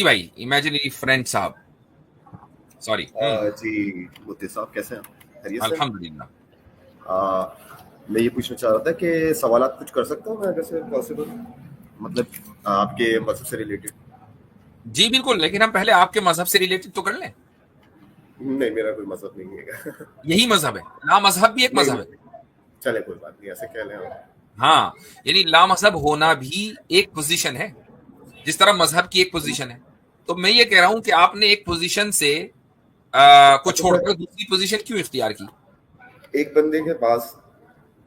जी भाई, imaginary friend साहब, sorry. जी मुफ्ती साहब कैसे हैं? खैरियत से? अल्हम्दुलिल्लाह। मैं ये पूछना चाह रहा था कि सवालात कुछ कर सकता हूँ मैं, अगर से पॉसिबल, मतलब आपके मजहब से रिलेटेड। जी बिल्कुल, लेकिन हम पहले आपके मजहब से रिलेटेड तो कर लें। नहीं, मेरा कोई मजहब नहीं है। यही मजहब है, ला मजहब भी एक नहीं मजहब है। नहीं, चले कोई बात नहीं, ऐसे कह लें आप। हाँ, यानी ला मजहब होना भी एक पोजीशन है, जिस तरह मजहब की एक पोजीशन है। तो मैं ये कह रहा हूं कि आपने एक पोजीशन से को अच्छा छोड़कर सर, दूसरी पोजीशन क्यों इख्तियार की? एक बंदे के पास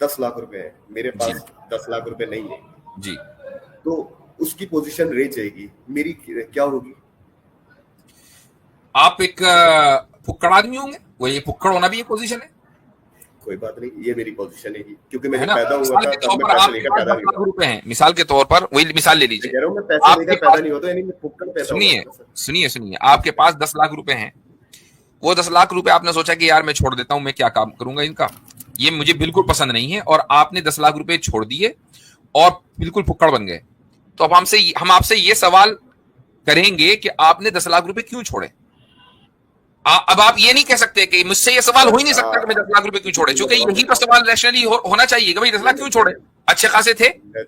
10 लाख रुपए है, मेरे जी पास 10 लाख रुपए नहीं है, जी। तो उसकी पोजीशन रह जाएगी, मेरी क्या होगी? आप एक फुक्कड़ आदमी होंगे, वो ये फुक्कड़ होना भी एक पोजीशन है। कोई बात नहीं, ये मेरी पोजीशन है क्योंकि मैं है जब ना? पैदा हुआ मिसाल था के तब तौर मैं पर पैसे आपके लेकर पास पैदा दस नहीं लाख हुआ। रुपए हैं, मिसाल के तौर पर वही मिसाल ले मैं लीजिए। कह रहा हूँ मैं पैसे आपके लेकर पैदा पास, नहीं होता, यानी मैं फुक्कड़ पैदा हुआ सुनिए था सर। सुनिए सुनिए, आपके पास 10 लाख रुपए हैं। वो 10 लाख रुपए आपने सोचा कि यार मैं छोड़ देता हूं, मैं क्या काम करूंगा इनका, ये मुझे बिल्कुल पसंद नहीं है, और आपने 10 लाख रुपए छोड़ दिए और बिल्कुल फुक्कड़ बन गए। तो अब हम आपसे ये सवाल करेंगे कि आपने 10 लाख रुपए क्यों छोड़े। अब आप ये नहीं कह सकते कि मुझसे ये सवाल हो ही नहीं सर सकता कि मैं 10 लाख रुपए क्यों जी छोड़े, जी, मैं क्योंकि जवाब यही देता तो हूँ। सवाल रैशनली होना चाहिए कि भाई 10 लाख क्यों छोड़े, अच्छे खासे थे। मैं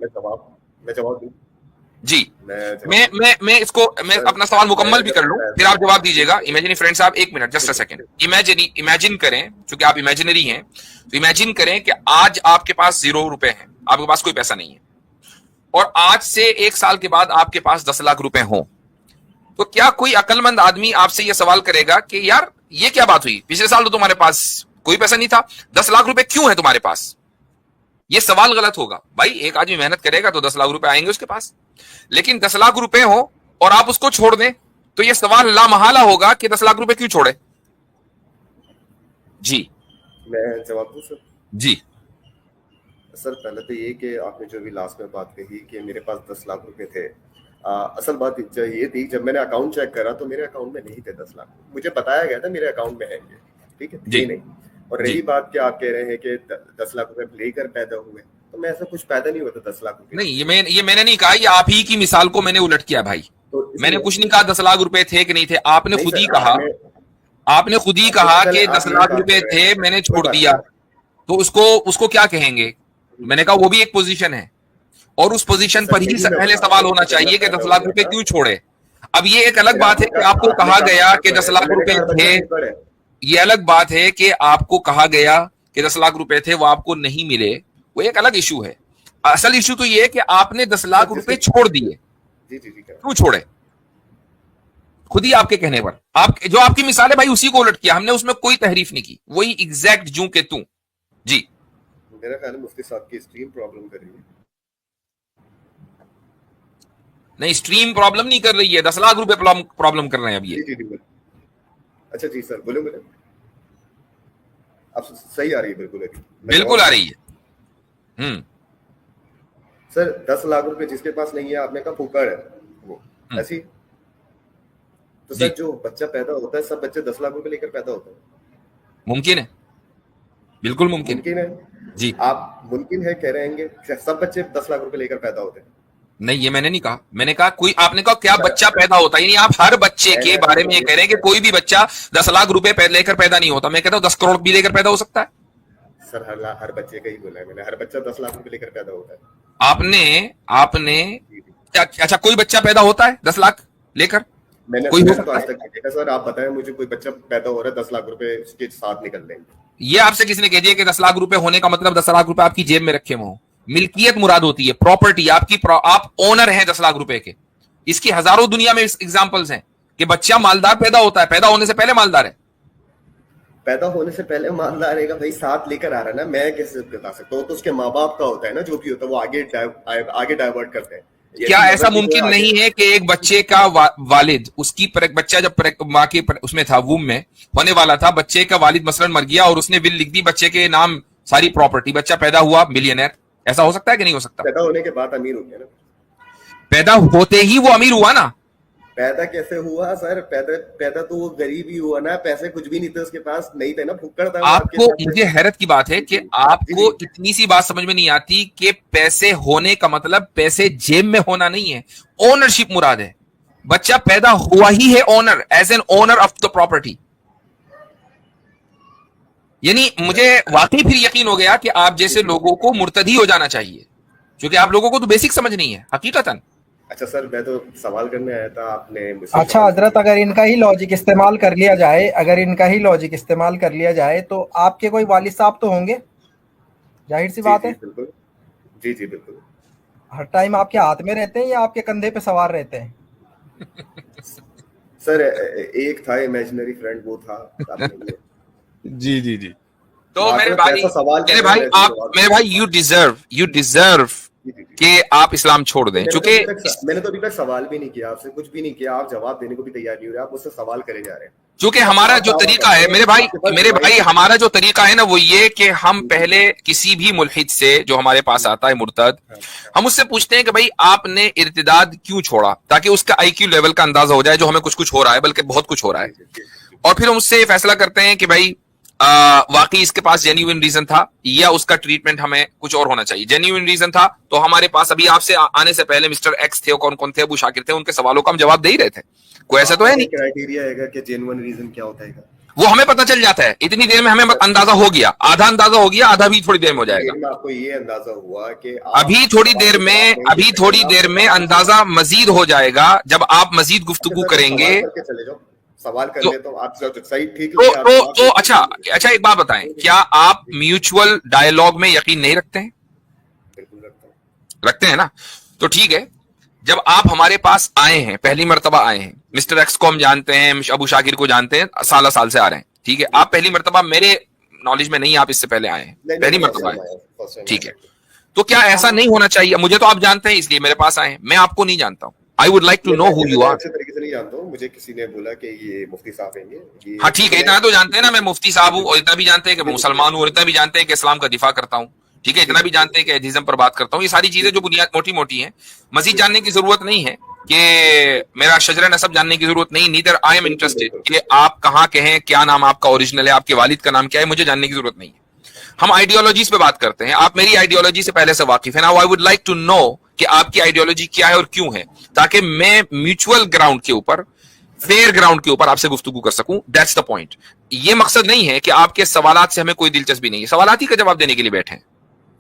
जवाब मैं जवाब दूं जी। मैं जवाब मैं दूं मैं मैं इसको मैं सर, अपना सवाल मुकम्मल भी मैं कर लूं, फिर आप जवाब दीजिएगा। ठीक है, इमेजिनी फ्रेंड साहब, एक मिनट, जस्ट अ ठीक है, सेकंड। इमेजिन करें, क्योंकि आप इमेजिनरी हैं, तो इमेजिन करें कि आज आपके पास 0 रुपए हैं, आपके पास कोई पैसा नहीं है, और आज से 1 साल के बाद आपके पास 10 लाख रुपए हों, तो क्या कोई अक्लमंद आदमी आपसे यह सवाल करेगा कि यार ये क्या बात हुई, पिछले साल तो तुम्हारे पास कोई पैसा नहीं था, 10 लाख रुपए क्यों है तुम्हारे पास? ये सवाल गलत होगा। भाई एक आदमी मेहनत करेगा तो 10 लाख रुपए आएंगे उसके पास, लेकिन 10 लाख रुपए हो और आप उसको छोड़ दें, तो ये सवाल लामहाला होगा कि 10 लाख रुपए क्यों छोड़े। जी मैं जवाब दूं सर। जी। सर पहले तो ये कि आपने जो भी लास्ट में बात कही कि मेरे पास 10 लाख रुपए थे, असल बात ये थी, जब मैंने अकाउंट चेक करा तो मेरे अकाउंट में नहीं थे 10 लाख। मुझे बताया गया था मेरे अकाउंट में है ये, ठीक है, जी ये नहीं। और जी। रही बात कि आप कह रहे हैं कि 10 लाख रुपए लेकर पैदा हुए, तो मैं ऐसा कुछ पैदा नहीं हुआ था 10 लाख रुपए। नहीं, ये मैंने नहीं कहा, ये आप ही की मिसाल को मैंने उलट किया भाई। तो मैंने इसलिए कुछ नहीं कहा 10 लाख रुपए थे कि नहीं थे, आपने नहीं खुद ही सर, कहा, आपने खुद ही कहा पहले कि आप दस यही लाख बात रुपए कर रहे थे, हैं, मैंने कोई छोड़ बात दिया, नहीं। तो उसको क्या कहेंगे? मैंने कहा वो भी एक पोजीशन है, और उस पोजीशन सर पर ही यही मैं पहले बता सवाल रहा हूँ होना कि जब मैं चाहिए कि पैदा 10 लाख रुपए हुआ था, क्यों छोड़े। अब ये एक अलग फिर बात है कि आपको आपने कहा गया कि फुक्कड़ 10 है, लाख तो मैंने रुपए कहा हर थे। बच्चा फुक्कड़ है। ये अलग बात है कि आपको कहा गया कि 10 लाख रुपए थे, वो आपको नहीं मिले, वो एक अलग इशू है। असल इशू तो ये है कि आपने दस सर लाख जिसके रुपए छोड़ दिए, जी जी जी, क्या क्यों छोड़े? खुद ही आपके कहने पर, आप जो आपकी मिसाल है भाई उसी को उलट किया हमने, उसमें कोई तहरीफ नहीं की, वही एग्जैक्ट जू के तू। जी। मेरा ख्याल है मुफ्ती साहब की स्ट्रीम प्रॉब्लम कर रही है। नहीं, स्ट्रीम प्रॉब्लम नहीं कर रही है, 10 लाख रुपए प्रॉब्लम कर रहे हैं अब ये। जी जी जी बोले। अच्छा जी सर, बोले बोले, अब सही आ रही है बिल्कुल अभी। मैं बिल्कुल जवाब आ दूं? रही है। सर 10 लाख रुपए जिसके पास नहीं है, आपने कहा फुक्कड़ है वो, ऐसी। तो जी, सर जो बच्चा पैदा होता है, सब बच्चे 10 लाख रुपए लेकर पैदा होते हैं? मुमकिन है, बिल्कुल मुमकिन है। मुमकिन है? जी। आप मुमकिन है कह रहे हैं, सब बच्चे 10 लाख रुपए लेकर पैदा होते हैं? नहीं, ये मैंने नहीं कहा, मैंने कहा कोई, आपने कहा क्या सर बच्चा पैदा होता है, यानी आप हर बच्चे के मैंने बारे में आपको ये ये कह रहे हैं कि कोई भी बच्चा 10 लाख रुपए लेकर पैदा नहीं होता। मैं कहता हूं 10 करोड़ भी लेकर पैदा हो सकता है। सर हर बच्चे का ही बोला है मैंने, हर बच्चा 10 लाख रुपए लेकर पैदा होता है। आपने आपने जी जी, अच्छा, कोई बच्चा पैदा होता है 10 लाख लेकर? मैंने कोई हो मैंने तो सकता आज है? तक नहीं देखा सर। आप बताएं मुझे, कोई बच्चा पैदा हो रहा है 10 लाख रुपए उसके साथ निकल लेंगे? ये आपसे किसने कह दिया कि 10 लाख रुपए होने का मतलब 10 लाख रुपए आपकी जेब में रखे हो? मिल्कियत मुराद होती है, प्रॉपर्टी आपकी, आप ओनर हैं 10 लाख रुपए के। इसकी हजारों दुनिया में एग्जाम्पल्स हैं कि बच्चा मालदार पैदा होता है, पैदा होने से पहले मालदार है। पैदा होने से पहले मालदार रहेगा भाई, साथ लेकर आ रहा है ना, मैं कैसे बता सकता हूँ? तो उसके माँ बाप का होता है ना, जो भी होता है वो आगे डाइवर्ट करते हैं। क्या यदि ऐसा मदर भी जो है मुमकिन आगे, नहीं है कि एक बच्चे का वालिद, उसकी बच्चा जब माँ के उसमें था, वूम में होने वाला था, बच्चे का वालिद मसलन मर गया और उसने विल लिख दी बच्चे के नाम सारी प्रॉपर्टी, बच्चा पैदा हुआ मिलियनर, ऐसा हो सकता है कि नहीं हो सकता? पैदा होने के बाद अमीर हो गया ना? पैदा होते ही वो अमीर हुआ ना? पैदा कैसे हुआ सर? पैदा तो वो गरीब ही हुआ ना, पैसे कुछ भी नहीं थे उसके पास, नहीं थे ना, फुक्कड़ था वो आपके आपको, सामने। मुझे हैरत की बात है जी कि जी आपको जी, इतनी सी बात समझ में नहीं आती कि पैसे होने का मतलब पैसे जेब में होना नहीं है, ओनरशिप मुराद है। बच्चा पैदा हुआ ही है owner, as an owner of the property. यानी मुझे वाकई फिर यकीन हो गया कि आप जैसे लोगों को मुर्तदी हो जाना चाहिए, क्योंकि आप लोगों को तो बेसिक समझ नहीं है हकीकतन। अच्छा सर, मैं तो सवाल करने आया था, आपने मुझसे अच्छा सवाल हजरत, किया। अगर इनका ही लॉजिक इस्तेमाल कर लिया जाए, अगर इनका ही लॉजिक इस्तेमाल कर लिया जाए तो आपके कोई वालिद साहब तो होंगे, जाहिर सी जी बात जी है। बिल्कुल, जी जी बिल्कुल। हर टाइम आपके हाथ में रहते हैं या आपके कंधे पे सवार रहते हैं? सर एक था इमेजिनरी फ्रेंड, वो था साथ में ये। जी जी जी। तो हाँ मेरे सर, भाई, जैसा सवाल कर मेरे रहे हैं भाई वैसे ही आप, जवाब मेरे देंगे। भाई यू डिजर्व जी जी जी। कि आप इस्लाम छोड़ दें, चूंकि मैंने तो अभी तक सवाल भी नहीं किया आपसे, कुछ भी नहीं किया, आप जवाब देने को भी तैयार नहीं हो रहे, आप मुझसे सवाल करे जा रहे हैं। चूंकि आप हमारा आप जो दावा तरीका करते है हैं, मेरे भाई, आपके पास मेरे भाई डिवाइस हमारा जो तरीका है ना वो ये कि हम जी, पहले किसी भी मुल्हिद से जो हमारे पास आता है मुर्तद, हाँ, हम उससे पूछते हैं कि भाई आपने इर्तिदाद क्यों छोड़ा, ताकि उसका आईक्यू लेवल का अंदाजा हो जाए, जो हमें कुछ कुछ हो रहा है, बल्कि बहुत कुछ हो रहा जी है। जी जी जी। और फिर हम उससे ये फैसला करते हैं कि भाई वाकई इसके पास जेन्युइन रीजन था या उसका ट्रीटमेंट हमें कुछ और होना चाहिए। जेन्युइन रीजन था तो हमारे पास अभी आपसे आने से पहले मिस्टर एक्स थे, कौन कौन थे, अबू शाकिर थे, उनके सवालों का हम जवाब दे ही रहे थे, कोई ऐसा तो है नहीं। क्राइटेरिया है कि जेन्युइन रीजन क्या होता है? वो हमें पता चल जाता है, इतनी देर में हमें अंदाजा हो गया, आधा अंदाजा हो गया, आधा भी थोड़ी देर में हो जाएगा। देर में आपको ये अंदाजा हुआ कि अभी आप थोड़ी सवाल देर के में, जवाब नहीं दे अभी सकते, थोड़ी आप देर में सवाल के जवाब। अंदाजा मजीद हो जाएगा जब आप मजीद अच्छा गुफ्तगू सर, तो करेंगे। सवाल करके चले जाओ, सवाल कर तो लेता हूँ, आप सही ठीक तो लगे आप तो, जवाब तो दे अच्छा, सकते हैं। अच्छा एक बात बताएं, क्या आप म्यूचुअल डायलॉग में यकीन नहीं रखते हैं? बिल्कुल रखता हूँ। रखते हैं ना? तो ठीक है, जब आप हमारे पास आए हैं, पहली मर्तबा आए हैं, मिस्टर एक्स को हम जानते हैं, अबू शाकिर को जानते हैं, साल साल से आ रहे हैं, ठीक है, आप पहली मर्तबा, मेरे नॉलेज में नहीं, आप इससे पहले आए हैं, नहीं पहली नहीं, मर्तबा आए, फर्स्ट टाइम ठीक आया। है। तो क्या ऐसा नहीं होना चाहिए? मुझे तो आप जानते हैं इसलिए मेरे पास आए हैं, मैं आपको नहीं जानता हूं। I would like to know who you are. अच्छे तरीके से नहीं जानता हूँ, मुझे किसी ने बोला कि ये मुफ्ती साहब हैं, ये हाँ ठीक है, इतना तो जानते हैं ना, मैं मुफ्ती साहब हूँ, और इतना भी जानते हैं कि मैं मुसलमान हूँ, और इतना भी जानते हैं कि इस्लाम का दिफा करता हूँ, ठीक है, इतना भी जानते हैं कि एथिज्म पर बात करता हूँ। ये सारी चीजें जो बुनियाद मोटी मोटी हैं, मजीद जानने की जरूरत नहीं है, कि मेरा शजरा नसब जानने की जरूरत नहीं, नीदर आई एम इंटरेस्टेड कि आप कहाँ के हैं, क्या नाम आपका ओरिजिनल है, आपके वालिद का नाम क्या है, मुझे जानने की जरूरत नहीं है। हम आइडियोलॉजीज पे बात करते हैं, आप मेरी आइडियोलॉजी से पहले से वाकिफ है ना, I would like to know कि आपकी आइडियोलॉजी क्या है और क्यों है, ताकि मैं म्यूचुअल ग्राउंड के ऊपर, फेयर ग्राउंड के ऊपर आपसे गुफ्तगू कर सकूं। That's the point. ये मकसद नहीं है कि आपके सवालात से हमें कोई दिलचस्पी नहीं है, सवालात ही का जवाब देने के लिए बैठे हैं।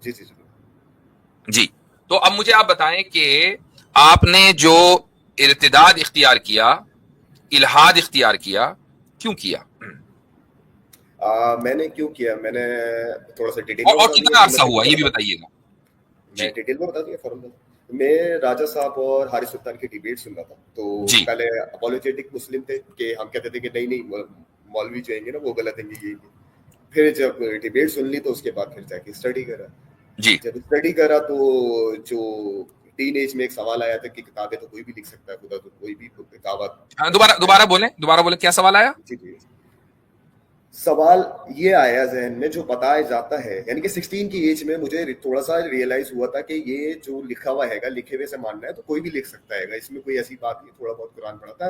जी जी जी जी। तो अब मुझे आप बताएं कि आपने जो इर्तिदाद इख्तियार किया, इल्हाद इख्तियार किया, क्यों किया? मैंने क्यों किया, मैंने थोड़ा सा डिटेल और कितना अरसा हुआ ये भी बताइएगा। मैं डिटेल में बता दूं फौरन? मैं राजा साहब और हारिस सुल्तान की डिबेट सुन रहा था, तो जी। पहले अपोलोजेटिक मुस्लिम थे कि हम कहते थे कि नहीं नहीं मौलवी जो हैं ना वो गलत हैं, ये। फिर जब डिबेट सुन ली तो उसके बाद फिर जाके स्टडी करा। जी। जब स्टडी करा तो जो टीन एज में एक सवाल आया था कि किताबें तो कोई भी लिख सकता है, खुदा तो कोई भी किताब। दोबारा दोबारा बोले, क्या सवाल आया? जी जी। सवाल ये आया जहन में, जो बताया जाता है, यानी कि 16 की एज में मुझे थोड़ा सा रियलाइज हुआ था कि ये जो लिखा हुआ है, लिखे हुए से मानना है तो कोई भी लिख सकता है, इसमें कोई ऐसी बात नहीं। थोड़ा बहुत कुरान पढ़ा था,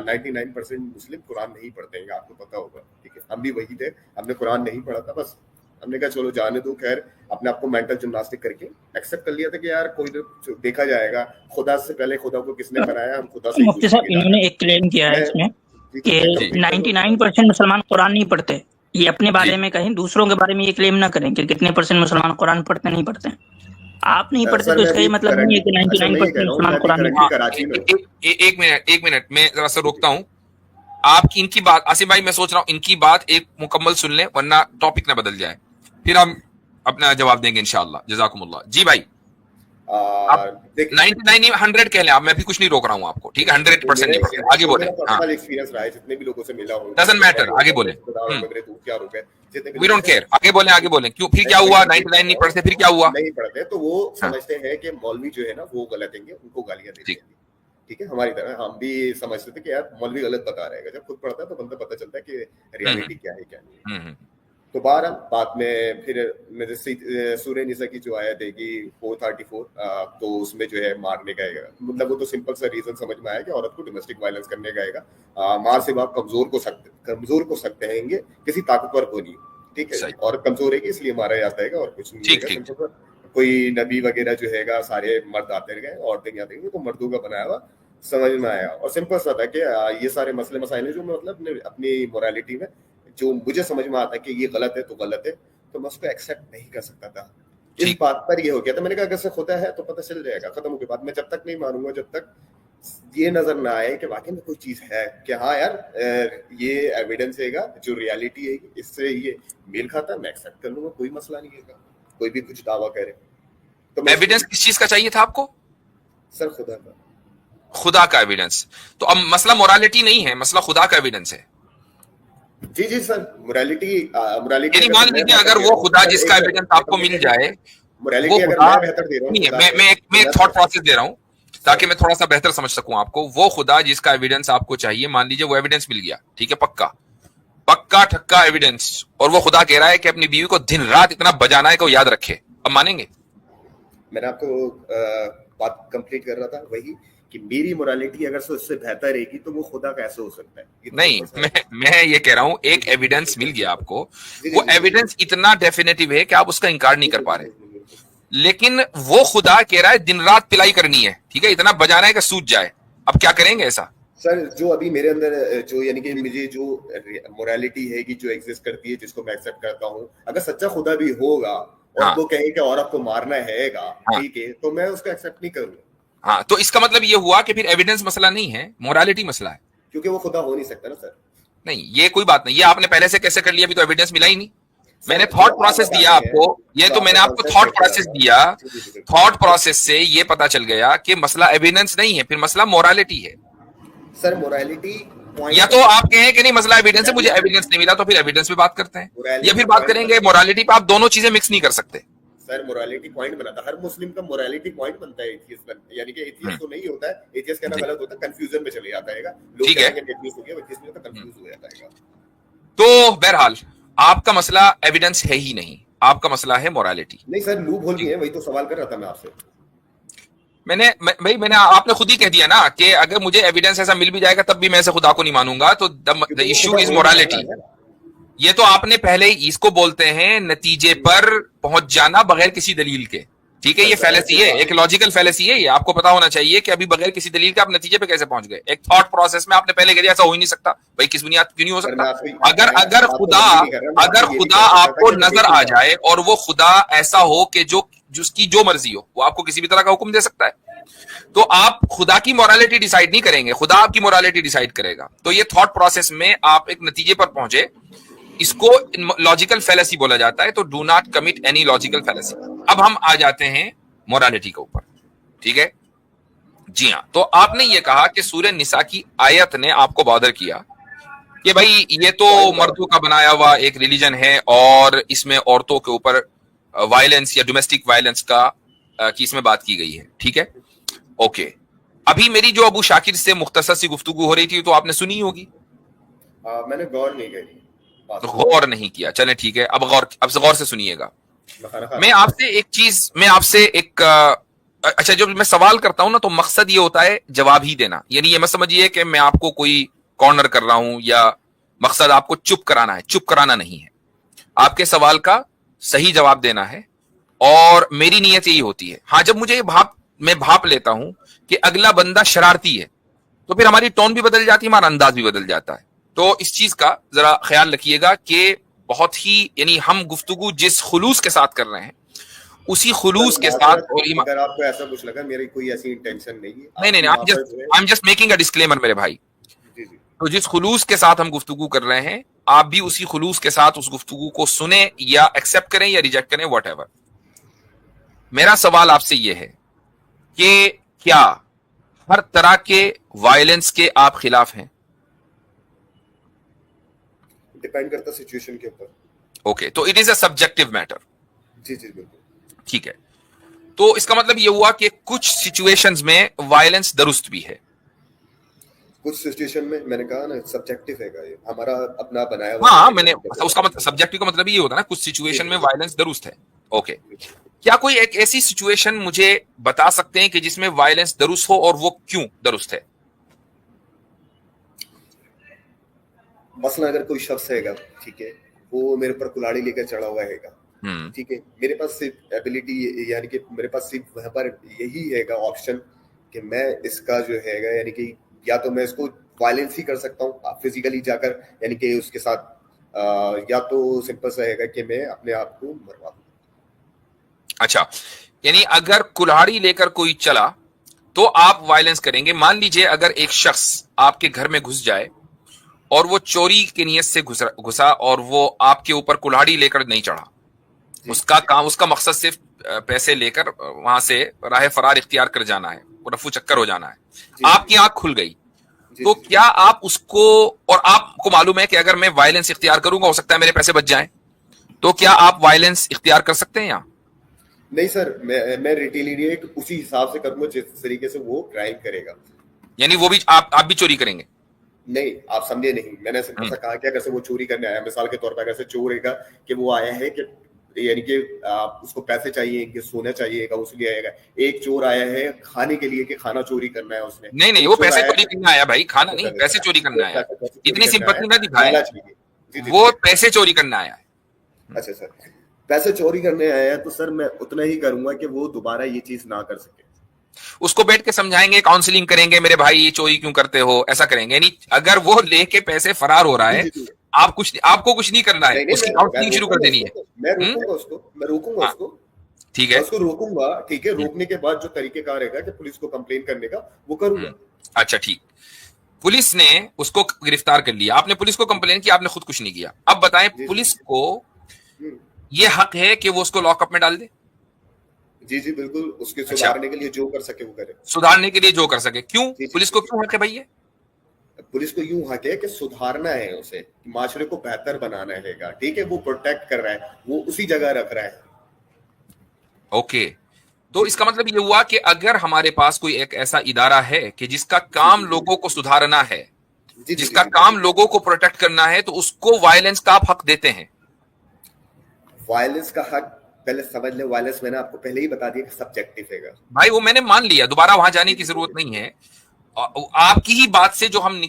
99% मुस्लिम कुरान नहीं पढ़ते हैं, आपको पता होगा, ठीक है, हम भी वही थे, हमने कुरान नहीं पढ़ा था, बस हमने कहा चलो जाने दो, खैर अपने आप को मेंटल जिम्नास्टिक करके एक्सेप्ट कर लिया था कि यार कोई तो देखा जाएगा, खुदा से पहले खुदा को किसने बनाया, हम खुदा से मुफ्ती साहब, इन्होंने एक क्लेम किया है इसमें कि 99% मुसलमान कुरान नहीं पढ़ते। ये अपने बारे में कहें, दूसरों के बारे में ये क्लेम ना करें कि कितने परसेंट मुसलमान कुरान पढ़ते नहीं पढ़ते। आप नहीं पढ़ते तो इसका ये मतलब नहीं है कि 99% मुसलमान कुरान नहीं पढ़ते। एक मिनट मैं जरा सा रोकता हूं आपकी इनकी बात। आसिम भाई मैं सोच रहा हूं इनकी बात एक मुकम्मल सुन लें, वरना टॉपिक ना बदल जाए, फिर हम अपना जवाब देंगे इंशाअल्लाह। जज़ाकुमुल्लाह। जी भाई, 99 100 कह लें आप, मैं भी कुछ नहीं रोक रहा हूं आपको, ठीक है, 100% नहीं पढ़ते। आगे बोले। पर्सनल एक्सपीरियंस रहा है, जितने भी लोगों से मिला हूं, डजंट मैटर, आगे बोले। क्या रुके, वी डोंट केयर, आगे बोले, आगे बोले। क्यों, फिर क्या हुआ? 99 नहीं पढ़ते, फिर क्या हुआ? नहीं पढ़ते तो वो समझते हैं कि मौलवी जो है ना वो गलत हैं, उनको गालियां देते हैं, ठीक है। हमारी तरह हम भी समझते थे कि यार मौलवी गलत बता रहेगा, जब खुद पढ़ता है तो बंदा पता चलता है कि रियलिटी क्या है क्या नहीं। तो बाद में फिर मेरे सूर्य निसा की जो आयत है कि 434, तो उसमें जो है मारने का है, मतलब वो तो सिंपल सा रीजन समझ में आया कि औरत को डोमेस्टिक वायलेंस करने का है, मार से बाप कमजोर को सकते हैं, किसी ताकतवर को नहीं, ठीक है। औरत कमजोर है इसलिए मारा जाता है और कुछ नहीं है। कोई नबी वगैरह जो है सारे मर्द आते गए, औरतें नहीं आते, तो मर्दों का बनाया हुआ समझ में आया। और सिंपल सा था कि ये सारे मसले मसाइल हैं जो मैं मतलब अपनी मोरालिटी में जो मुझे समझ में आता है कि ये गलत है तो गलत है, तो मैं उसको एक्सेप्ट नहीं कर सकता था। इस ठीक। बात पर ये हो गया था, मैंने कहा अगर से खुदा है तो पता चल जाएगा, खत्म हो गई बात। मैं जब तक नहीं मानूंगा जब तक ये नजर ना आए कि वाकई में कोई चीज है कि हाँ यार ये एविडेंस हैगा जो रियलिटी है इससे ये मेल खाता है, मैं एक्सेप्ट कर लूंगा, कोई मसला नहीं है। कोई भी कुछ दावा करे तो एविडेंस किस चीज का चाहिए था आपको? सर खुदा का, खुदा का एविडेंस। तो अब मसला मोरालिटी नहीं है, मसला खुदा का एविडेंस है। जी जी सर, मोरालिटी यानी मान लीजिए अगर वो खुदा जिसका एविडेंस आपको मिल जाए, वो मोरालिटी अगर खुदा, मैं बेहतर दे रहा हूँ, मैं एक थॉट प्रोसेस दे रहा हूँ ताकि मैं थोड़ा सा बेहतर समझ सकूं आपको। वो खुदा जिसका एविडेंस आपको चाहिए, मान लीजिए वो एविडेंस मिल गया, ठीक है, पक्का पक्का ठक्का एविडेंस, और वो खुदा कह रहा है कि अपनी बीवी को दिन रात इतना बजाना है कि वो याद रखे, अब मानेंगे? मैंने आपको बात कंप्लीट कर रहा था वही कि मेरी मोरालिटी अगर से उससे बेहतर रहेगी तो वो खुदा कैसे हो सकता है? नहीं, मैं ये कह रहा हूं एक एविडेंस मिल गया आपको, वो एविडेंस इतना डेफिनेटिव है कि आप उसका इनकार नहीं कर पा रहे, लेकिन वो खुदा कह रहा है दिन रात पिलाई करनी है, ठीक है, इतना बजाना है कि सूझ जाए, अब क्या करेंगे ऐसा? सर जो अभी मेरे अंदर जो यानी कि मुझे जो मोरालिटी है कि जो एग्जिस्ट करती है जिसको मैं एक्सेप्ट करता हूँ, अगर सच्चा खुदा भी होगा और हाँ। वो कहे कि औरत को मारना हैगा, हाँ। ठीक है, तो मैं उसको एक्सेप्ट नहीं करूंगा। हाँ, तो इसका मतलब ये हुआ कि फिर एविडेंस मसला नहीं है, मोरालिटी मसला है, क्योंकि वो खुदा हो नहीं सकता ना सर। नहीं ये कोई बात नहीं, ये आपने पहले से कैसे कर लिया, अभी तो एविडेंस मिला ही नहीं। मैंने थॉट प्रोसेस दिया आपको, ये तो मैंने आपको थॉट प्रोसेस दिया, थॉट प्रोसेस से ये पता चल गया कि मसला एविडेंस नहीं है, फिर मसला मोरालिटी है। सर मोरालिटी या तो आप कहें कि नहीं मसला एविडेंस है, मुझे एविडेंस नहीं मिला, तो फिर एविडेंस पे बात करते हैं, या फिर बात करेंगे मोरालिटी पे। आप दोनों चीजें मिक्स नहीं कर सकते। सर मोरालिटी पॉइंट बनाता, हर मुस्लिम का मोरालिटी पॉइंट बनता है एथियस्ट, यानी कि एथियस्ट तो नहीं होता है, एथियस्ट कहना गलत होता है, कंफ्यूजन में चले जाता है, लोग ठीक है, कहेंगे एथियस्ट हो गया, एथियस्ट में तो कंफ्यूज हो जाता है। तो बहरहाल आपका मसला एविडेंस है ही नहीं, आपका मसला है मोरालिटी। नहीं सर, लूप होल भी है, वही तो सवाल कर रहा था मैं आपसे। मैंने आपने खुद ही कह दिया ना कि अगर मुझे एविडेंस ऐसा मिल भी जाएगा तब भी मैं ऐसे खुदा को नहीं मानूंगा, तो द इश्यू इज मोरालिटी। ये तो आपने पहले ही, इसको बोलते हैं नतीजे पर पहुंच जाना बगैर किसी दलील के, ठीक है, ये फैलेसी है, एक लॉजिकल फैलेसी है, ये आपको पता होना चाहिए कि अभी बगैर किसी दलील के आप नतीजे पे कैसे पहुंच गए। एक थॉट प्रोसेस में आपने पहले कह दिया ऐसा हो ही नहीं सकता, भाई किस बुनियाद क्यों नहीं हो सकता? अगर खुदा आपको नजर आ जाए और वो खुदा ऐसा हो कि जो जिसकी जो मर्जी हो वो आपको किसी भी तरह का हुक्म दे सकता है, तो आप खुदा की मोरालिटी डिसाइड नहीं करेंगे, खुदा आपकी मोरालिटी डिसाइड करेगा। तो ये थॉट प्रोसेस में आप एक नतीजे पर पहुंचे, इसको लॉजिकल फैलेसी बोला जाता है, तो do not commit any logical fallacy. अब हम आ जाते हैं मोरालिटी के ऊपर, ठीक है जी हाँ। तो आपने ये कहा कि सूरह निसा की आयत ने आपको बॉदर किया कि भाई ये तो मर्दों का बनाया हुआ एक रिलीजन है और इसमें औरतों के ऊपर वायलेंस या डोमेस्टिक वायलेंस का की इसमें बात की गई है, ठीक है, ओके। अभी मेरी जो अबू शाकिर से मुख्तसर सी गुफ्तगू हो रही थी तो आपने सुनी होगी। मैंने गौर नहीं करी, गौर नहीं किया, चले ठीक है, अब गौर से सुनिएगा। मैं आपसे एक अच्छा, जब मैं सवाल करता हूं ना तो मकसद ये होता है जवाब ही देना, यानी ये मत समझिए कि मैं आपको कोई कॉर्नर कर रहा हूं या मकसद आपको चुप कराना है, चुप कराना नहीं है, आपके सवाल का सही जवाब देना है, और मेरी नीयत यही होती है। हाँ, जब मुझे मैं भाप लेता हूं कि अगला बंदा शरारती है तो फिर हमारी टोन भी बदल जाती है, हमारा अंदाज भी बदल जाता है। तो इस चीज का जरा ख्याल रखिएगा कि बहुत ही, यानी हम गुफ्तगू जिस खुलूस के साथ कर रहे हैं उसी खुलूस के साथ, और अगर आपको ऐसा कुछ लगा मेरी कोई ऐसी इंटेंशन नहीं है, नहीं, I am just making a disclaimer मेरे भाई। जी जी। तो जिस खुलूस के साथ हम गुफ्तगू कर रहे हैं आप भी उसी खुलूस के साथ उस गुफ्तगू को सुने या एक्सेप्ट करें या रिजेक्ट करें, व्हाटएवर। मेरा सवाल आपसे यह है कि क्या हर तरह के वायलेंस के आप खिलाफ हैं? डिपेंड करता सिचुएशन के ऊपर। ओके, तो it is a subjective matter. जी जी बिल्कुल, ठीक है। तो इसका मतलब यह हुआ कि कुछ सिचुएशंस में वायलेंस दुरुस्त भी है, कुछ सिचुएशन में, मैंने कहा ना सब्जेक्टिव है, ये हमारा अपना बनाया हुआ। हाँ, मैंने उसका मतलब सब्जेक्टिव का मतलब ये होता है ना, कुछ सिचुएशन में वायलेंस दुरुस्त है। ओके, क्या कोई एक ऐसी सिचुएशन मुझे बता सकते हैं कि जिसमें वायलेंस दुरुस्त हो और वो क्यों दुरुस्त है? मसला अगर कोई शख्स हैगा, ठीक है, वो मेरे पर कुल्हाड़ी लेकर चढ़ा हुआ हैगा, ठीक है, मेरे पास सिर्फ एबिलिटी, यानी कि मेरे पास सिर्फ वहां पर यही हैगा ऑप्शन कि मैं इसका जो है यानी कि या तो मैं इसको वायलेंस ही कर सकता हूँ फिजिकली जाकर, यानी कि उसके साथ या तो सिंपल सा रहेगा कि मैं अपने आप को मरवा दूं। अच्छा, यानी अगर कुल्हाड़ी लेकर कोई चला तो आप वायलेंस करेंगे। मान लीजिए अगर एक शख्स आपके घर में घुस जाए और वो चोरी की नियत से घुसा और वो आपके ऊपर कुल्हाड़ी लेकर नहीं चढ़ा, उसका मकसद सिर्फ पैसे लेकर वहां से राह फरार इख्तियार कर जाना है, रफू चक्कर हो जाना है, आपकी आंख खुल गई, तो क्या आप उसको, और आपको मालूम है कि अगर मैं वायलेंस इख्तियार करूंगा हो सकता है मेरे पैसे बच जाएं, तो क्या आप वायलेंस इख्तियार कर सकते हैं? यहाँ नहीं सर, मैं रिटेलिएट उसी हिसाब से करूंगा जिस तरीके से वो क्राइम करेगा। यानी वो भी आप भी चोरी करेंगे? नहीं, आप समझे नहीं, मैंने सिर्फ ऐसा कहा कि अगर से वो चोरी करने आया, मिसाल के तौर पर अगर से चोर है कि वो आया है कि यानी कि उसको पैसे चाहिए कि सोना चाहिएगा, उसलिए आएगा। एक चोर आया है खाने के लिए कि खाना चोरी करना है उसने। नहीं, वो पैसे चोरी करने आया भाई, खाना नहीं, पैसे चोरी करना आया। इतनी सिंपैथी ना दिखाए, वो पैसे चोरी करने आया है। अच्छा सर, पैसे चोरी करने आया है तो सर मैं उतना ही करूंगा कि वो दोबारा ये चीज ना कर सके। उसको बैठ के समझाएंगे, काउंसलिंग करेंगे, मेरे भाई ये चोरी क्यों करते हो, ऐसा करेंगे। यानी अगर वो लेके पैसे फरार हो रहा है, आपको कुछ नहीं करना है, उसकी काउंसलिंग शुरू कर देनी है। मैं रोकूंगा उसको, ठीक है, उसको रोकूंगा, ठीक है। रोकने के बाद जो तरीकेकार रहेगा कि पुलिस को कंप्लेन करने का, वो करूंगा। अच्छा ठीक, पुलिस ने उसको गिरफ्तार कर लिया, आपने पुलिस को कंप्लेन किया, आपने खुद कुछ नहीं किया। अब बताएं, पुलिस को ये हक है कि वो उसको लॉकअप में डाल दे? जी बिल्कुल, उसके सुधारने के लिए जो कर सके वो करे। सुधारने के लिए जो कर सके, क्यों? पुलिस को क्यों हक है भाई? ये पुलिस को यूं हक है कि सुधारना है उसे, माशरे को बेहतर बनाना है, ठीक है। वो प्रोटेक्ट कर रहा है, वो उसी जगह रख रहा है। ओके, तो इसका मतलब ये हुआ कि अगर हमारे पास कोई एक ऐसा इदारा है कि जिसका काम लोगों को सुधारना है, जिसका काम लोगों को प्रोटेक्ट करना है, तो उसको वायलेंस का आप हक देते हैं? वायलेंस का हक पहले समझ ले, वायलेंस मैंने आपको पहले ही बता दिया कि सब्जेक्टिव है भाई, वो मैंने मान लिया, दोबारा वहां जाने की जरूरत नहीं है। आपकी ही बात से जो हम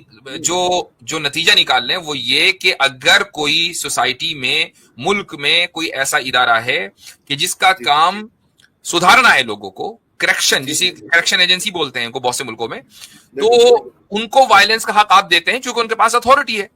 जो नतीजा निकाल रहे हैं वो ये कि अगर कोई सोसाइटी में, मुल्क में कोई ऐसा इदारा है कि जिसका काम सुधारना है लोगों को, करेक्शन, जिसे करेक्शन एजेंसी बोलते हैं बहुत से मुल्कों में, तो उनको वायलेंस का हक आप देते हैं क्योंकि उनके पास अथॉरिटी है।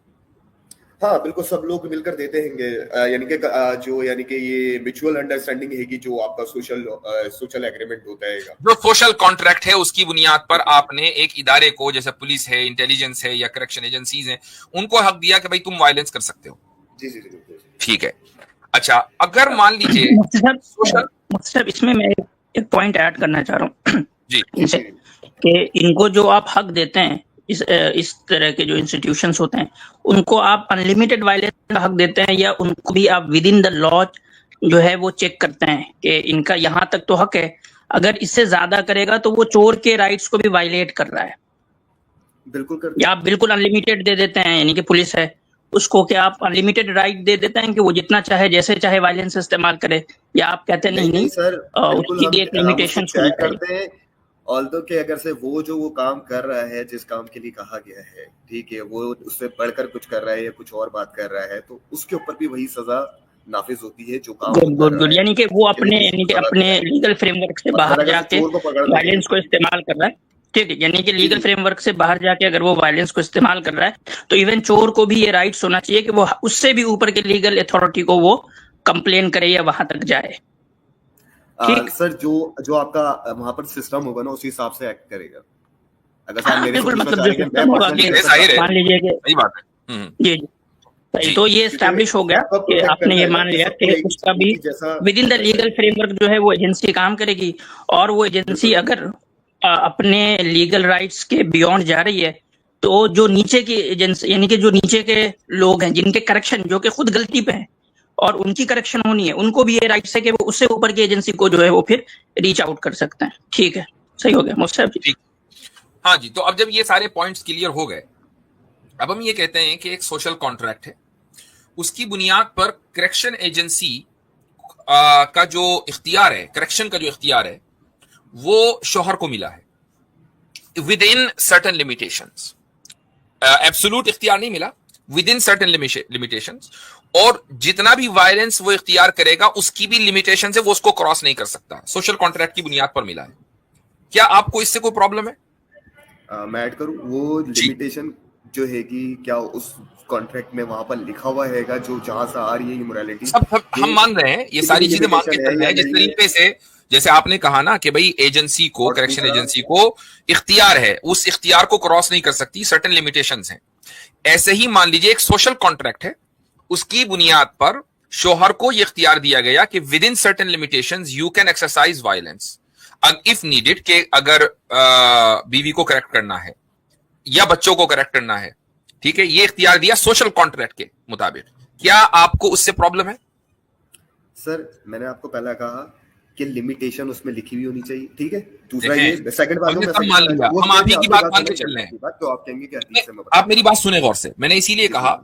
हाँ बिल्कुल, सब लोग मिलकर देते हैं, यानी कि ये म्यूचुअल अंडरस्टैंडिंग है कि जो आपका सोशल एग्रीमेंट होता है, जो सोशल कॉन्ट्रैक्ट है, उसकी बुनियाद पर आपने एक इदारे को, जैसे पुलिस है, इंटेलिजेंस है या करेक्शन एजेंसीज हैं, उनको हक दिया कि भाई तुम वायलेंस कर सकते हो। जी ठीक है। अच्छा, अगर मान लीजिए मुफ्ती, इसमें मैं एक पॉइंट ऐड करना चाह रहा हूँ जी, कि इनको जो आप हक देते हैं, इस तरह के जो इंस्टीट्यूशंस होते हैं, उनको आप अनलिमिटेड वायलेंस का हक देते हैं, या उनको भी आप विद इन द लॉ जो है वो चेक करते हैं कि इनका यहाँ तक तो हक है, अगर इससे ज्यादा करेगा तो वो चोर के राइट्स को भी वायलेट कर रहा है? बिल्कुल कर, या आप बिल्कुल अनलिमिटेड दे देते हैं, यानी कि पुलिस है उसको क्या आप अनलिमिटेड राइट दे देते हैं कि वो जितना चाहे जैसे चाहे वायलेंस इस्तेमाल करे, या आप कहते हैं नहीं सर, उसकी भी एक लिमिटेशन करते हैं? ऑल्दो कि अगर से वो काम कर रहा है जिस काम के लिए कहा गया है, ठीक है, वो उससे बढ़कर कुछ कर रहा है या कुछ और बात कर रहा है, तो उसके ऊपर भी वही सजा नाफिज होती है जो काम गुड, यानी कि वो अपने लीगल फ्रेमवर्क से बाहर जाके वायलेंस को इस्तेमाल कर रहा है। ठीक है, यानी कि लीगल फ्रेमवर्क से बाहर जाके अगर वो वायलेंस को इस्तेमाल कर रहा है, तो इवन चोर को भी ये राइट्स होना चाहिए कि वो उससे भी ऊपर के लीगल अथॉरिटी को वो कंप्लेन करे या वहां तक जाए। सर, जो आपका वहां पर सिस्टम होगा ना, उसी हिसाब से एक्ट करेगा। अगर बिल्कुल, मतलब मान लीजिए कि सही बात है जी, तो ये एस्टैब्लिश हो गया कि आपने ये मान लिया कि उसका भी with in the legal framework जो है वो एजेंसी काम करेगी, और वो एजेंसी अगर अपने लीगल राइट्स के बियॉन्ड जा रही है, तो जो नीचे की एजेंसी, यानी कि जो नीचे के लोग हैं जिनके करेक्शन, जो कि खुद गलती पे हैं और उनकी करेक्शन होनी है, उनको भी ये राइट्स है कि वो उससे ऊपर की एजेंसी को जो है वो फिर रीच आउट कर सकते हैं। ठीक है, सही हो गया मुफ्ती साहब जी। हाँ जी, तो अब जब ये सारे पॉइंट्स क्लियर हो गए, अब हम ये कहते हैं कि एक सोशल कॉन्ट्रैक्ट है, उसकी बुनियाद पर करेक्शन एजेंसी का जो इख्तियार है, करेक्शन का जो इख्तियार है, वो शौहर को मिला है with in certain limitations. Absolute इख्तियार नहीं मिला, विद इन सर्टेन लिमिटेशंस, और जितना भी वायलेंस वो इख्तियार करेगा उसकी भी लिमिटेशन है, वो उसको क्रॉस नहीं कर सकता। सोशल कॉन्ट्रैक्ट की बुनियाद पर मिला है। क्या आपको इससे कोई प्रॉब्लम है? मैं ऐड करूं वो लिमिटेशन जो है कि क्या उस कॉन्ट्रैक्ट में वहां पर लिखा हुआ हैगा जो जहां से आ रही है इमोरलिटी? सब हम मान रहे हैं, ये सारी चीजें मान के चल रहे हैं जिस तरीके से, जैसे आपने कहा ना कि भाई एजेंसी को, करेक्शन एजेंसी को इख्तियार है, उस इख्तियार को क्रॉस नहीं कर सकती, सर्टेन लिमिटेशंस हैं। ऐसे ही मान लीजिए एक सोशल कॉन्ट्रैक्ट है, उसकी बुनियाद पर शोहर को यह इख्तियार दिया गया कि with in certain limitations you can exercise violence if needed, कि अगर बीवी को करेक्ट करना है या बच्चों को करेक्ट करना है, ठीक है, ये इख्तियार दिया सोशल कॉन्ट्रैक्ट के मुताबिक। क्या आपको उससे प्रॉब्लम है? सर मैंने आपको पहले कहा कि लिमिटेशन उसमें लिखी हुई होनी चाहिए, ठीक है। दूसरा ये सेकंड बात मान लिया, हम आप ही की बात मान के चल रहे हैं, तो आप कहेंगे कि आप मेरी बात सुने गौर से। मैंने इसीलिए कहा,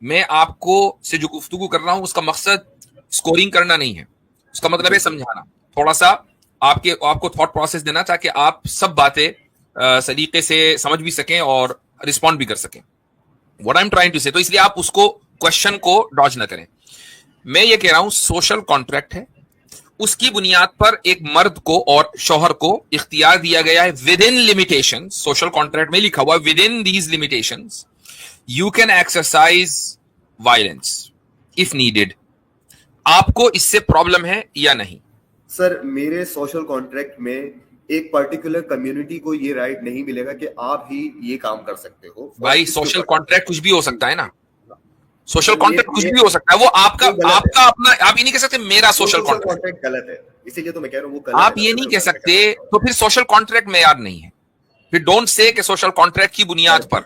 मैं आपको से जो गुफ्तगू कर रहा हूं उसका मकसद स्कोरिंग करना नहीं है, उसका मतलब है समझाना, थोड़ा सा आपको थॉट प्रोसेस देना, ताकि आप सब बातें सलीके से समझ भी सकें और रिस्पॉन्ड भी कर सकें। What I am trying to say, तो इसलिए आप उसको क्वेश्चन को डॉज ना करें। मैं ये कह रहा हूं सोशल कॉन्ट्रैक्ट है, उसकी बुनियाद पर एक मर्द को और शौहर को इख्तियार दिया गया है with in limitation, social contract में लिखा हुआ with in these limitations you can exercise violence if needed. आपको इससे प्रॉब्लम है या नहीं? सर मेरे सोशल कॉन्ट्रैक्ट में एक पर्टिकुलर कम्युनिटी को ये राइट नहीं मिलेगा कि आप ही ये काम कर सकते हो। भाई सोशल कॉन्ट्रैक्ट कुछ भी हो सकता है ना, सोशल कॉन्ट्रैक्ट कुछ भी हो सकता है, वो आपका अपना, आप ये नहीं कह सकते मेरा सोशल कॉन्ट्रैक्ट गलत है, इसीलिए तो मैं कह रहा हूँ वो गलत आप ये नहीं कह सकते, तो फिर सोशल कॉन्ट्रैक्ट मेयार नहीं है। फिर डोंट से कि सोशल कॉन्ट्रैक्ट की बुनियाद पर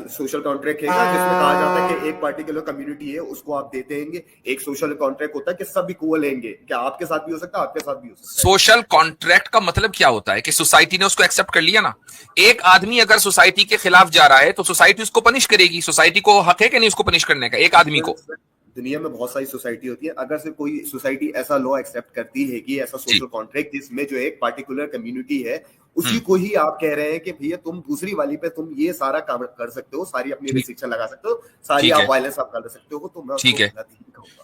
सोशल कॉन्ट्रैक्ट है जिसमें कहा जाता है कि एक पर्टिकुलर कम्युनिटी है उसको आप देते हैं। एक सोशल कॉन्ट्रैक्ट होता है कि सब इक्वल लेंगे, क्या आपके साथ भी हो सकता है, आपके साथ भी हो सकता है। सोशल कॉन्ट्रैक्ट का मतलब क्या होता है कि सोसाइटी ने उसको एक्सेप्ट कर लिया ना। एक आदमी अगर सोसाइटी के खिलाफ जा रहा है तो सोसाइटी उसको पनिश करेगी। सोसाइटी को हक है कि नहीं उसको पनिश करने का, एक आदमी को? दुनिया में बहुत सारी सोसाइटी होती है, अगर से कोई सोसाइटी ऐसा लॉ एक्सेप्ट करती है कि ऐसा सोशल कॉन्ट्रैक्ट जिसमें जो एक पर्टिकुलर कम्युनिटी है उसी को ही आप कह रहे हैं कि भैया तुम दूसरी वाली पे तुम ये सारा काम कर सकते हो, सारी अपनी रिस्ट्रिक्शन लगा सकते हो, सारी आप वायलेंस आप कर सकते हो, तो मैं ठीक है,